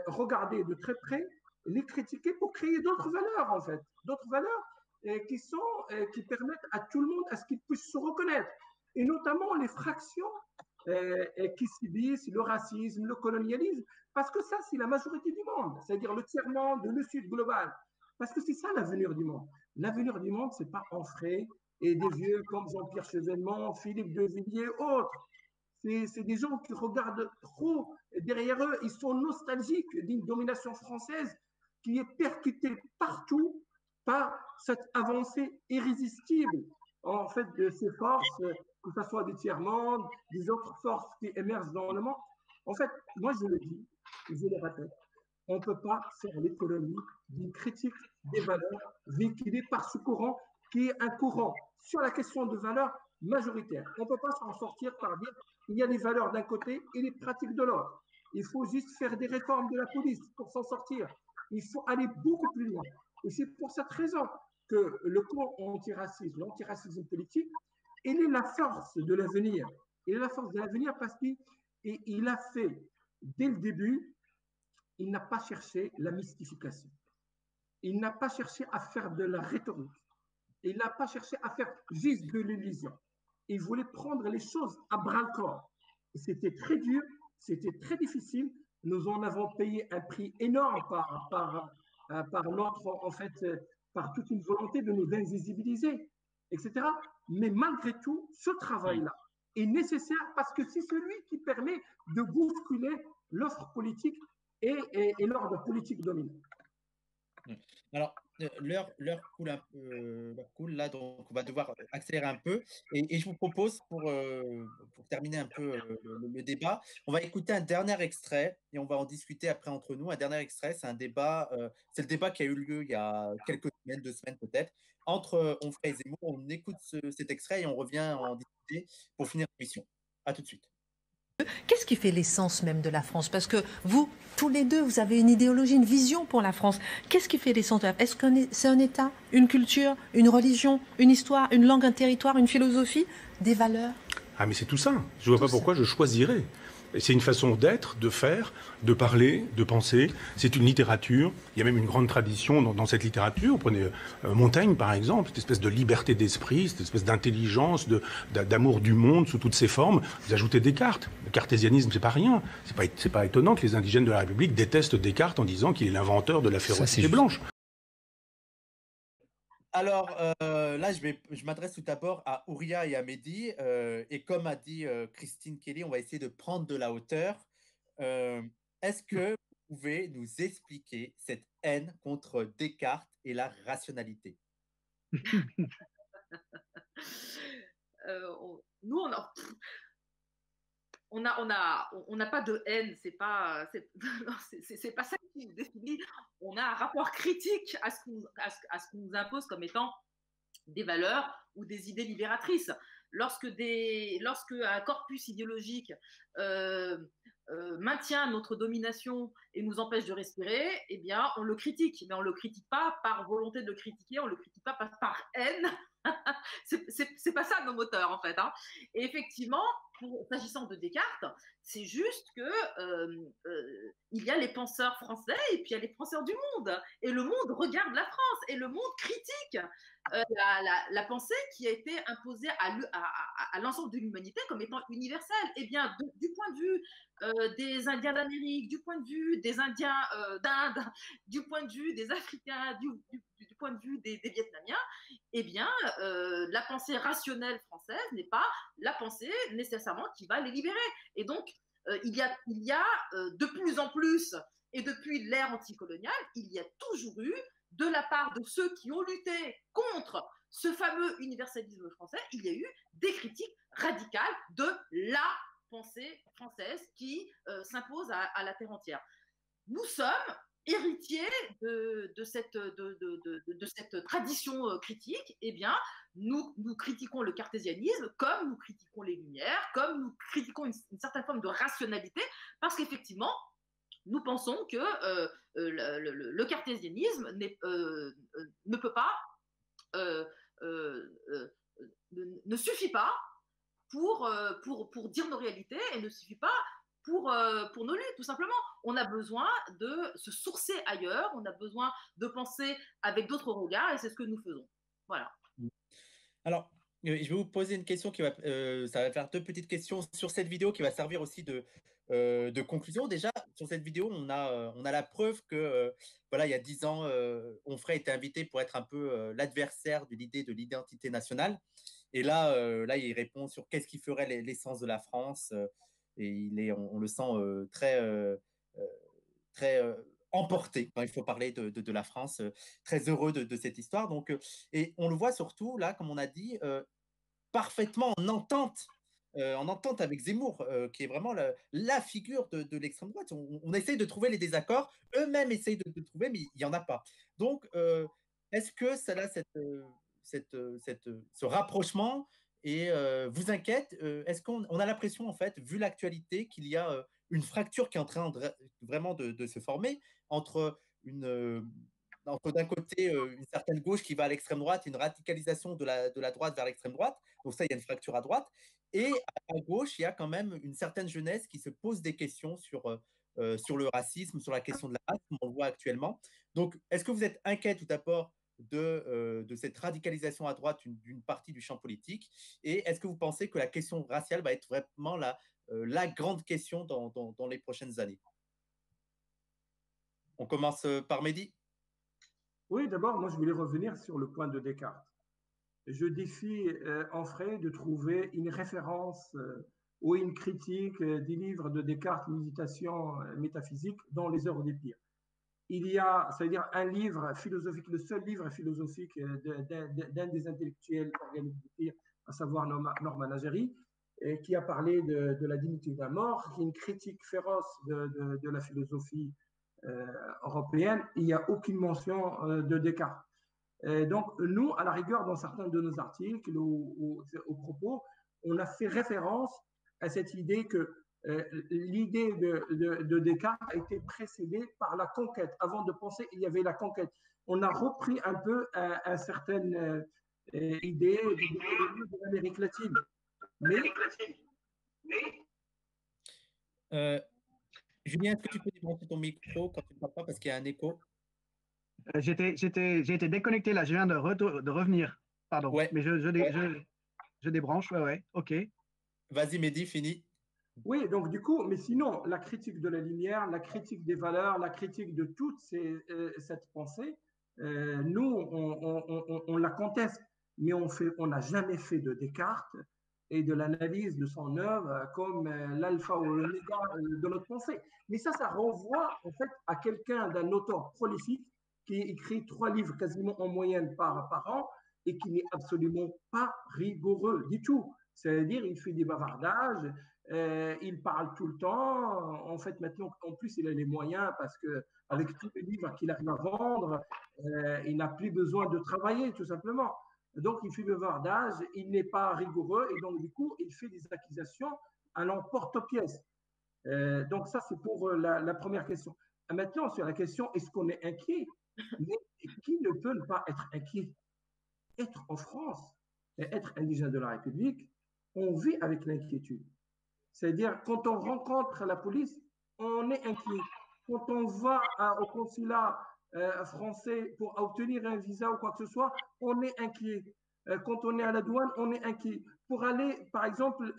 regarder de très près, les critiquer pour créer d'autres valeurs, en fait. D'autres valeurs qui permettent à tout le monde à ce qu'il puisse se reconnaître. Et notamment les fractions qui subissent le racisme, le colonialisme, parce que ça, c'est la majorité du monde, c'est-à-dire le tiers-monde, le sud global. Parce que c'est ça l'avenir du monde. L'avenir du monde, ce n'est pas Onfray et des vieux comme Jean-Pierre Chevènement, Philippe de Villiers, autres. C'est des gens qui regardent trop derrière eux. Ils sont nostalgiques d'une domination française qui est percutée partout par cette avancée irrésistible en fait de ces forces, que ce soit du tiers-monde, des autres forces qui émergent dans le monde. En fait, moi je le dis, je le répète, on ne peut pas faire l'économie d'une critique des valeurs véhiculée par ce courant qui est un courant sur la question de valeurs majoritaire. On ne peut pas s'en sortir par dire qu'il y a les valeurs d'un côté et les pratiques de l'autre. Il faut juste faire des réformes de la police pour s'en sortir. Il faut aller beaucoup plus loin. Et c'est pour cette raison que le camp antiracisme, l'antiracisme politique, il est la force de l'avenir. Il est la force de l'avenir parce qu'il a fait, dès le début, il n'a pas cherché la mystification. Il n'a pas cherché à faire de la rhétorique. Il n'a pas cherché à faire juste de l'illusion. Il voulait prendre les choses à bras-le-corps. C'était très dur, c'était très difficile. Nous en avons payé un prix énorme par notre, en fait, par toute une volonté de nous invisibiliser, etc. Mais malgré tout, ce travail-là est nécessaire parce que c'est celui qui permet de bousculer l'offre politique et l'ordre politique dominant. Alors, l'heure coule là, donc on va devoir accélérer un peu. Et je vous propose, pour terminer un peu le débat, on va écouter un dernier extrait et on va en discuter après entre nous. Un dernier extrait, c'est un débat, c'est le débat qui a eu lieu il y a quelques semaines, 2 semaines peut-être, entre Onfray et Zemmour. On écoute cet extrait et on revient en discuter pour finir l'émission. À tout de suite. Qu'est-ce qui fait l'essence même de la France? Parce que vous, tous les deux, vous avez une idéologie, une vision pour la France. Qu'est-ce qui fait l'essence de la France? Est-ce que c'est un État, une culture, une religion, une histoire, une langue, un territoire, une philosophie, des valeurs? Ah mais c'est tout ça. Je ne vois pas pourquoi je choisirais. C'est une façon d'être, de faire, de parler, de penser. C'est une littérature. Il y a même une grande tradition dans cette littérature. Prenez Montaigne, par exemple, cette espèce de liberté d'esprit, cette espèce d'intelligence, d'amour du monde sous toutes ses formes. Vous ajoutez Descartes. Le cartésianisme, c'est pas rien. C'est pas étonnant que les indigènes de la République détestent Descartes en disant qu'il est l'inventeur de la férocité blanche. Alors là, je m'adresse tout d'abord à Ouria et à Mehdi. Et comme a dit Christine Kelly, on va essayer de prendre de la hauteur. Est-ce que vous pouvez nous expliquer cette haine contre Descartes et la rationalité? Nous, on n'a pas de haine, c'est pas ça qui nous définit. On a un rapport critique à ce qu'on nous impose comme étant des valeurs ou des idées libératrices. Lorsque un corpus idéologique maintient notre domination et nous empêche de respirer, eh bien, on le critique. Mais on ne le critique pas par volonté de le critiquer, on ne le critique pas par haine. C'est pas ça nos moteurs, en fait. Hein. Et effectivement, s'agissant de Descartes, c'est juste que il y a les penseurs français et puis il y a les penseurs du monde. Et le monde regarde la France et le monde critique la pensée qui a été imposée à l'ensemble de l'humanité comme étant universelle. Eh bien, du point de vue des Indiens d'Amérique, du point de vue des Indiens d'Inde, du point de vue des Africains, du point de vue des Vietnamiens, eh bien, la pensée rationnelle française n'est pas la pensée nécessairement qui va les libérer. Et donc, il y a de plus en plus, et depuis l'ère anticoloniale, il y a toujours eu, de la part de ceux qui ont lutté contre ce fameux universalisme français, il y a eu des critiques radicales de la pensée française qui s'impose à la terre entière. Nous sommes héritiers de cette tradition critique. Eh bien, nous critiquons le cartésianisme comme nous critiquons les Lumières, comme nous critiquons une certaine forme de rationalité, parce qu'effectivement, nous pensons que le cartésianisme ne peut pas, ne suffit pas pour dire nos réalités et ne suffit pas pour nos luttes, tout simplement. On a besoin de se sourcer ailleurs, on a besoin de penser avec d'autres regards et c'est ce que nous faisons. Voilà. Alors, je vais vous poser une question ça va faire deux petites questions sur cette vidéo qui va servir aussi de conclusion. Déjà, sur cette vidéo, on a la preuve que, voilà, il y a 10 ans, Onfray était invité pour être un peu l'adversaire de l'idée de l'identité nationale. Et là, il répond sur qu'est-ce qui ferait l'essence de la France. Et on le sent très emporté quand il faut parler de la France, très heureux de cette histoire. Donc, et on le voit surtout, là, comme on a dit, parfaitement en entente avec Zemmour, qui est vraiment la figure de l'extrême droite. On essaye de trouver les désaccords, eux-mêmes essayent de trouver, mais il n'y en a pas. Donc, est-ce que ça a ce rapprochement et vous inquiète? Est-ce qu'on a l'impression, en fait, vu l'actualité, qu'il y a une fracture qui est en train vraiment de se former entre d'un côté une certaine gauche qui va à l'extrême droite, une radicalisation de la droite vers l'extrême droite, donc ça, il y a une fracture à droite, et à gauche, il y a quand même une certaine jeunesse qui se pose des questions sur le racisme, sur la question de la race, comme on le voit actuellement. Donc, est-ce que vous êtes inquiet tout d'abord de cette radicalisation à droite d'une partie du champ politique, et est-ce que vous pensez que la question raciale va être vraiment la grande question dans les prochaines années? On commence par Mehdi. Oui, d'abord, moi, je voulais revenir sur le point de Descartes. Je défie Onfray de trouver une référence ou une critique des livres de Descartes, Méditation métaphysique, dans les œuvres des pires. Il y a, c'est-à-dire un livre philosophique, le seul livre philosophique d'un des intellectuels organiques des pires, à savoir Norman Naggeri, qui a parlé de la dignité de la mort, qui est une critique féroce de la philosophie européenne. Il n'y a aucune mention de Descartes. Donc, nous, à la rigueur, dans certains de nos articles ou aux propos, on a fait référence à cette idée que l'idée de Descartes a été précédée par la conquête. Avant de penser, il y avait la conquête. On a repris un peu une certaine idée de l'Amérique latine. Julien, est-ce que tu peux débrancher ton micro quand tu ne parles pas parce qu'il y a un écho? J'ai été déconnecté là, je viens de revenir. Pardon. Ouais. Mais je débranche, ouais, ok. Vas-y, Mehdi, fini. Oui, donc du coup, mais sinon, la critique de la lumière, la critique des valeurs, la critique de toute cette pensée, nous, on la conteste, mais on n'a jamais fait de Descartes et de l'analyse de son œuvre comme l'alpha ou l'oméga de notre pensée. Mais ça renvoie en fait à quelqu'un, d'un auteur prolifique qui écrit 3 livres quasiment en moyenne par an et qui n'est absolument pas rigoureux du tout. C'est-à-dire, il fait des bavardages, il parle tout le temps. En fait, maintenant, en plus, il a les moyens parce qu'avec tous les livres qu'il arrive à vendre, il n'a plus besoin de travailler, tout simplement. Donc, il fait le bavardage, il n'est pas rigoureux et donc, du coup, il fait des accusations à l'emporte-pièce. Donc, ça, c'est pour la première question. Maintenant, sur la question, est-ce qu'on est inquiet? Mais qui ne peut pas être inquiet? Être en France et être indigène de la République, on vit avec l'inquiétude. C'est-à-dire, quand on rencontre la police, on est inquiet. Quand on va au consulat français pour obtenir un visa ou quoi que ce soit, on est inquiet. Quand on est à la douane, on est inquiet. Pour aller, par exemple,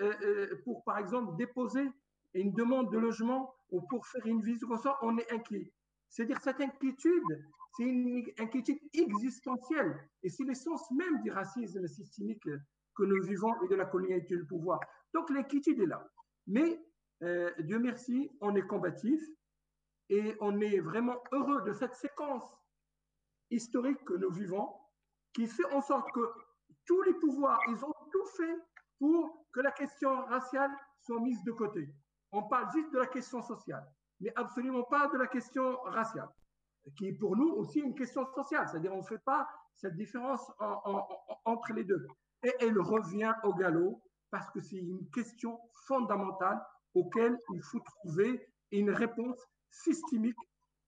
déposer une demande de logement ou pour faire une visite, on est inquiet. C'est-à-dire, cette inquiétude, c'est une inquiétude existentielle. Et c'est l'essence même du racisme systémique que nous vivons et de la colonialité du pouvoir. Donc, l'inquiétude est là. Mais, Dieu merci, on est combatif et on est vraiment heureux de cette séquence historique que nous vivons, qui fait en sorte que tous les pouvoirs, ils ont tout fait pour que la question raciale soit mise de côté. On parle juste de la question sociale, mais absolument pas de la question raciale, qui est pour nous aussi une question sociale, c'est-à-dire on ne fait pas cette différence entre les deux. Et elle revient au galop parce que c'est une question fondamentale auquel il faut trouver une réponse systémique,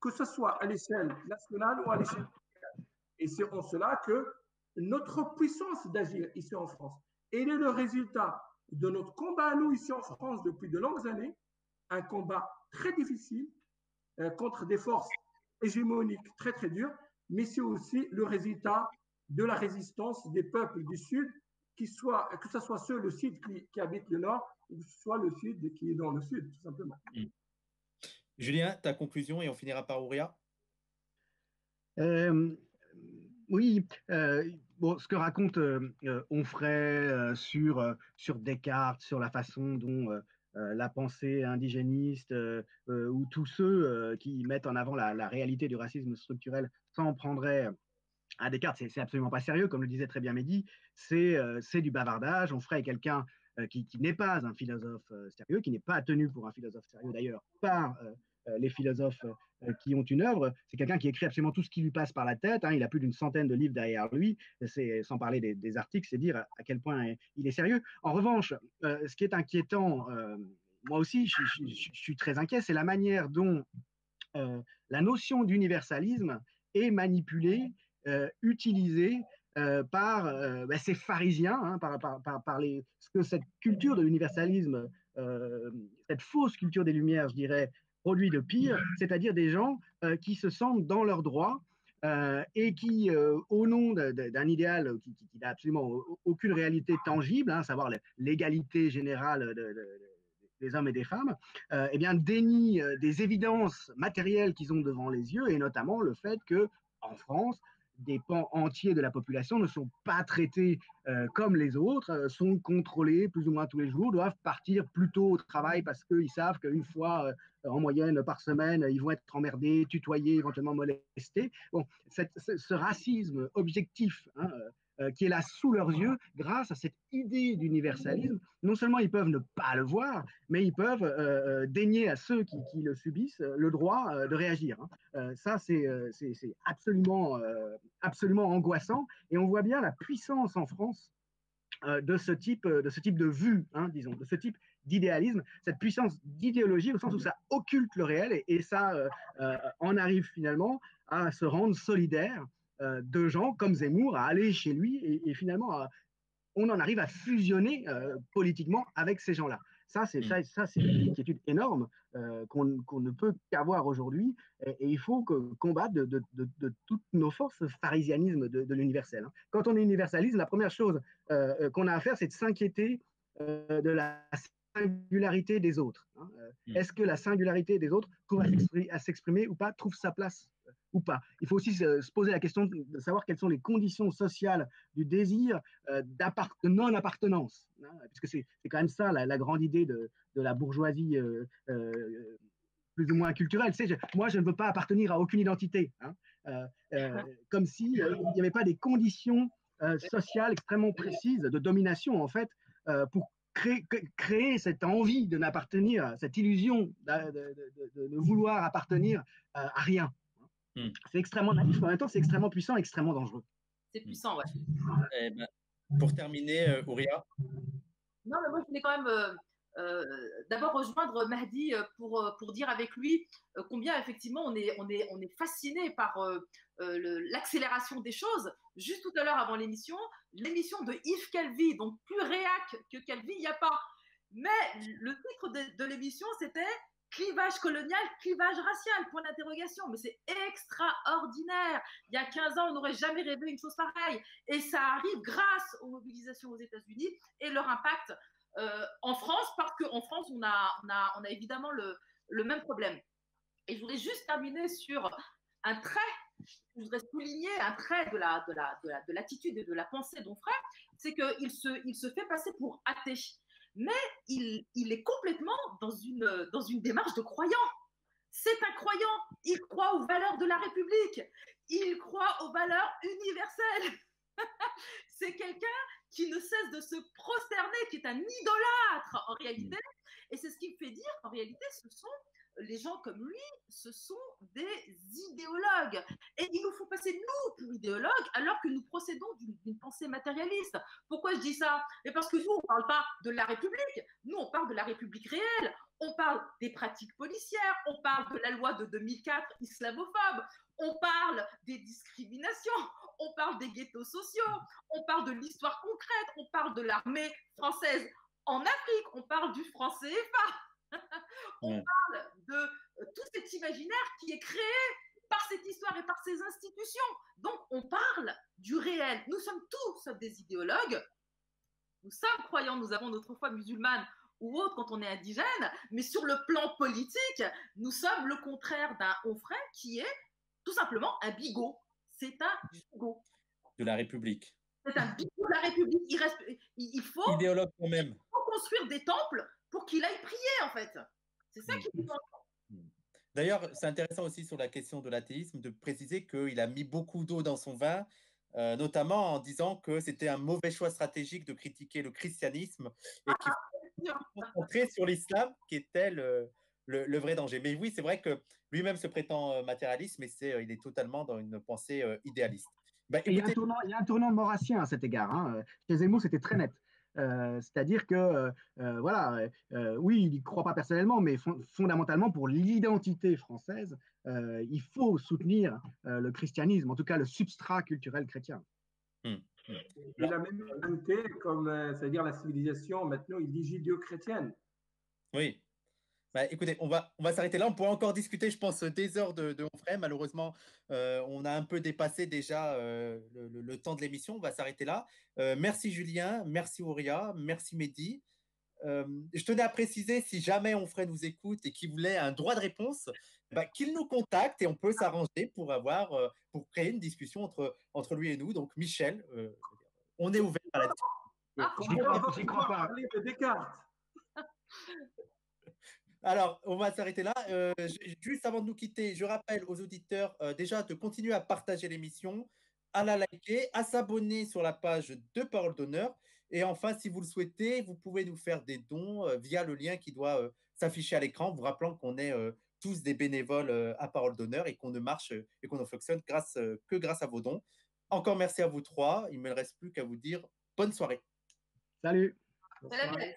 que ce soit à l'échelle nationale ou à l'échelle mondiale. Et c'est en cela que notre puissance d'agir ici en France, elle est le résultat de notre combat à nous ici en France depuis de longues années, un combat très difficile contre des forces hégémoniques très très dures, mais c'est aussi le résultat de la résistance des peuples du Sud, que ce soit ceux le Sud qui habitent le Nord, ou soit le Sud qui est dans le Sud, tout simplement. Julien, ta conclusion et on finira par Ouria. Oui, bon, ce que raconte Onfray sur Descartes, sur la façon dont la pensée indigéniste ou tous ceux qui mettent en avant la réalité du racisme structurel s'en prendraient à Descartes, c'est absolument pas sérieux, comme le disait très bien Mehdi, c'est du bavardage. Onfray est quelqu'un qui n'est pas un philosophe sérieux, qui n'est pas tenu pour un philosophe sérieux d'ailleurs par les philosophes qui ont une œuvre. C'est quelqu'un qui écrit absolument tout ce qui lui passe par la tête. Hein. Il a plus d'une centaine de livres derrière lui. Sans parler des articles, c'est dire à quel point il est sérieux. En revanche, ce qui est inquiétant, moi aussi, je suis très inquiet, c'est la manière dont la notion d'universalisme est manipulée, utilisée par ces pharisiens, hein, par ce que cette culture de l'universalisme, cette fausse culture des Lumières, je dirais, produit de pire, c'est-à-dire des gens qui se sentent dans leurs droits et qui, au nom d'un idéal qui n'a absolument aucune réalité tangible, hein, à savoir l'égalité générale des hommes et des femmes, eh bien, dénient des évidences matérielles qu'ils ont devant les yeux, et notamment le fait que, en France, des pans entiers de la population ne sont pas traités comme les autres, sont contrôlés plus ou moins tous les jours, doivent partir plus tôt au travail parce qu'ils savent qu'une fois en moyenne par semaine, ils vont être emmerdés, tutoyés, éventuellement molestés. Bon, ce racisme objectif, hein, qui est là sous leurs yeux, grâce à cette idée d'universalisme, non seulement ils peuvent ne pas le voir, mais ils peuvent dénier à ceux qui le subissent le droit de réagir. Hein. Ça, c'est absolument angoissant, et on voit bien la puissance en France de ce type de vue, hein, disons, de ce type d'idéalisme, cette puissance d'idéologie au sens où ça occulte le réel, et ça en arrive finalement à se rendre solidaire de gens comme Zemmour, à aller chez lui, et finalement on en arrive à fusionner politiquement avec ces gens-là. Ça, c'est une inquiétude énorme qu'on ne peut qu'avoir aujourd'hui, et il faut combattre de toutes nos forces ce pharisianisme de l'universel. Hein. Quand on est universaliste, la première chose qu'on a à faire, c'est de s'inquiéter de la singularité des autres. Hein. Est-ce que la singularité des autres trouve à s'exprimer ou pas, trouve sa place ou pas? Il faut aussi se poser la question de savoir quelles sont les conditions sociales du désir de non-appartenance, hein, puisque c'est quand même ça la grande idée de la bourgeoisie plus ou moins culturelle. Moi, je ne veux pas appartenir à aucune identité, hein, comme s'il n'y avait pas des conditions sociales extrêmement précises de domination, en fait, pour créer cette envie de n'appartenir, cette illusion de vouloir appartenir à rien. C'est extrêmement naïf, mais en même temps, c'est extrêmement puissant, extrêmement dangereux. C'est puissant, ouais. Eh ben, pour terminer, Ouria. Non, mais moi, je voulais quand même d'abord rejoindre Mahdi pour dire avec lui combien, effectivement, on est fasciné par l'accélération des choses. Juste tout à l'heure, avant l'émission de Yves Calvi, donc plus réac que Calvi, il n'y a pas. Mais le titre de l'émission, c'était clivage colonial, clivage racial, point d'interrogation. Mais c'est extraordinaire. Il y a 15 ans, on n'aurait jamais rêvé une chose pareille. Et ça arrive grâce aux mobilisations aux États-Unis et leur impact en France, parce qu'en France, on a évidemment le même problème. Et je voudrais juste terminer sur un trait, je voudrais souligner un trait de l'attitude et de la pensée d'Onfray, c'est qu'il se fait passer pour athée. Mais il est complètement dans une démarche de croyant. C'est un croyant. Il croit aux valeurs de la République. Il croit aux valeurs universelles. C'est quelqu'un qui ne cesse de se prosterner, qui est un idolâtre en réalité. Et c'est ce qui me fait dire qu'en réalité, ce sont les gens comme lui, ce sont des idéologues. Et il nous faut passer, nous, pour idéologues, alors que nous procédons d'une pensée matérialiste. Pourquoi je dis ça? Et parce que nous, on ne parle pas de la République, nous, on parle de la République réelle. On parle des pratiques policières, on parle de la loi de 2004 islamophobe, on parle des discriminations, on parle des ghettos sociaux, on parle de l'histoire concrète, on parle de l'armée française En Afrique, on parle du franc CFA. On parle de tout cet imaginaire qui est créé par cette histoire et par ces institutions. Donc, on parle du réel. Nous sommes tous des idéologues. Nous sommes croyants, nous avons notre foi musulmane ou autre quand on est indigène, mais sur le plan politique, nous sommes le contraire d'un Onfray qui est tout simplement un bigot. C'est un bigot. De la République. C'est un bigot de la République. Il faut, idéologue quand même. Il faut construire des temples pour qu'il aille prier, en fait. C'est ça qui est important. D'ailleurs, c'est intéressant aussi sur la question de l'athéisme de préciser qu'il a mis beaucoup d'eau dans son vin, notamment en disant que c'était un mauvais choix stratégique de critiquer le christianisme et qu'il faut se concentrer sur l'islam qui était le vrai danger. Mais oui, c'est vrai que lui-même se prétend matérialiste, mais il est totalement dans une pensée idéaliste. Bah, écoutez... il y a un tournant maurassien à cet égard. Hein. Chez Zemmour, c'était très net. C'est-à-dire que, oui, il n'y croit pas personnellement, mais fondamentalement, pour l'identité française, il faut soutenir le christianisme, en tout cas le substrat culturel chrétien. Il a même inventé, c'est-à-dire la civilisation, maintenant, il dit judéo-chrétienne. Oui. Bah, écoutez, on va s'arrêter là. On pourrait encore discuter, je pense, des heures de Onfray. Malheureusement, on a un peu dépassé déjà le temps de l'émission. On va s'arrêter là. Merci Julien, merci Auria, merci Mehdi. Je tenais à préciser, si jamais Onfray nous écoute et qu'il voulait un droit de réponse, qu'il nous contacte et on peut s'arranger pour créer une discussion entre lui et nous. Donc Michel, on est ouvert à la discussion. J'y crois pas. De Descartes. Alors, on va s'arrêter là. Juste avant de nous quitter, je rappelle aux auditeurs déjà de continuer à partager l'émission, à la liker, à s'abonner sur la page de Parole d'Honneur. Et enfin, si vous le souhaitez, vous pouvez nous faire des dons via le lien qui doit s'afficher à l'écran, vous rappelant qu'on est tous des bénévoles à Parole d'Honneur et qu'on ne marche et qu'on ne fonctionne que grâce à vos dons. Encore merci à vous trois. Il ne me reste plus qu'à vous dire bonne soirée. Salut. Salut.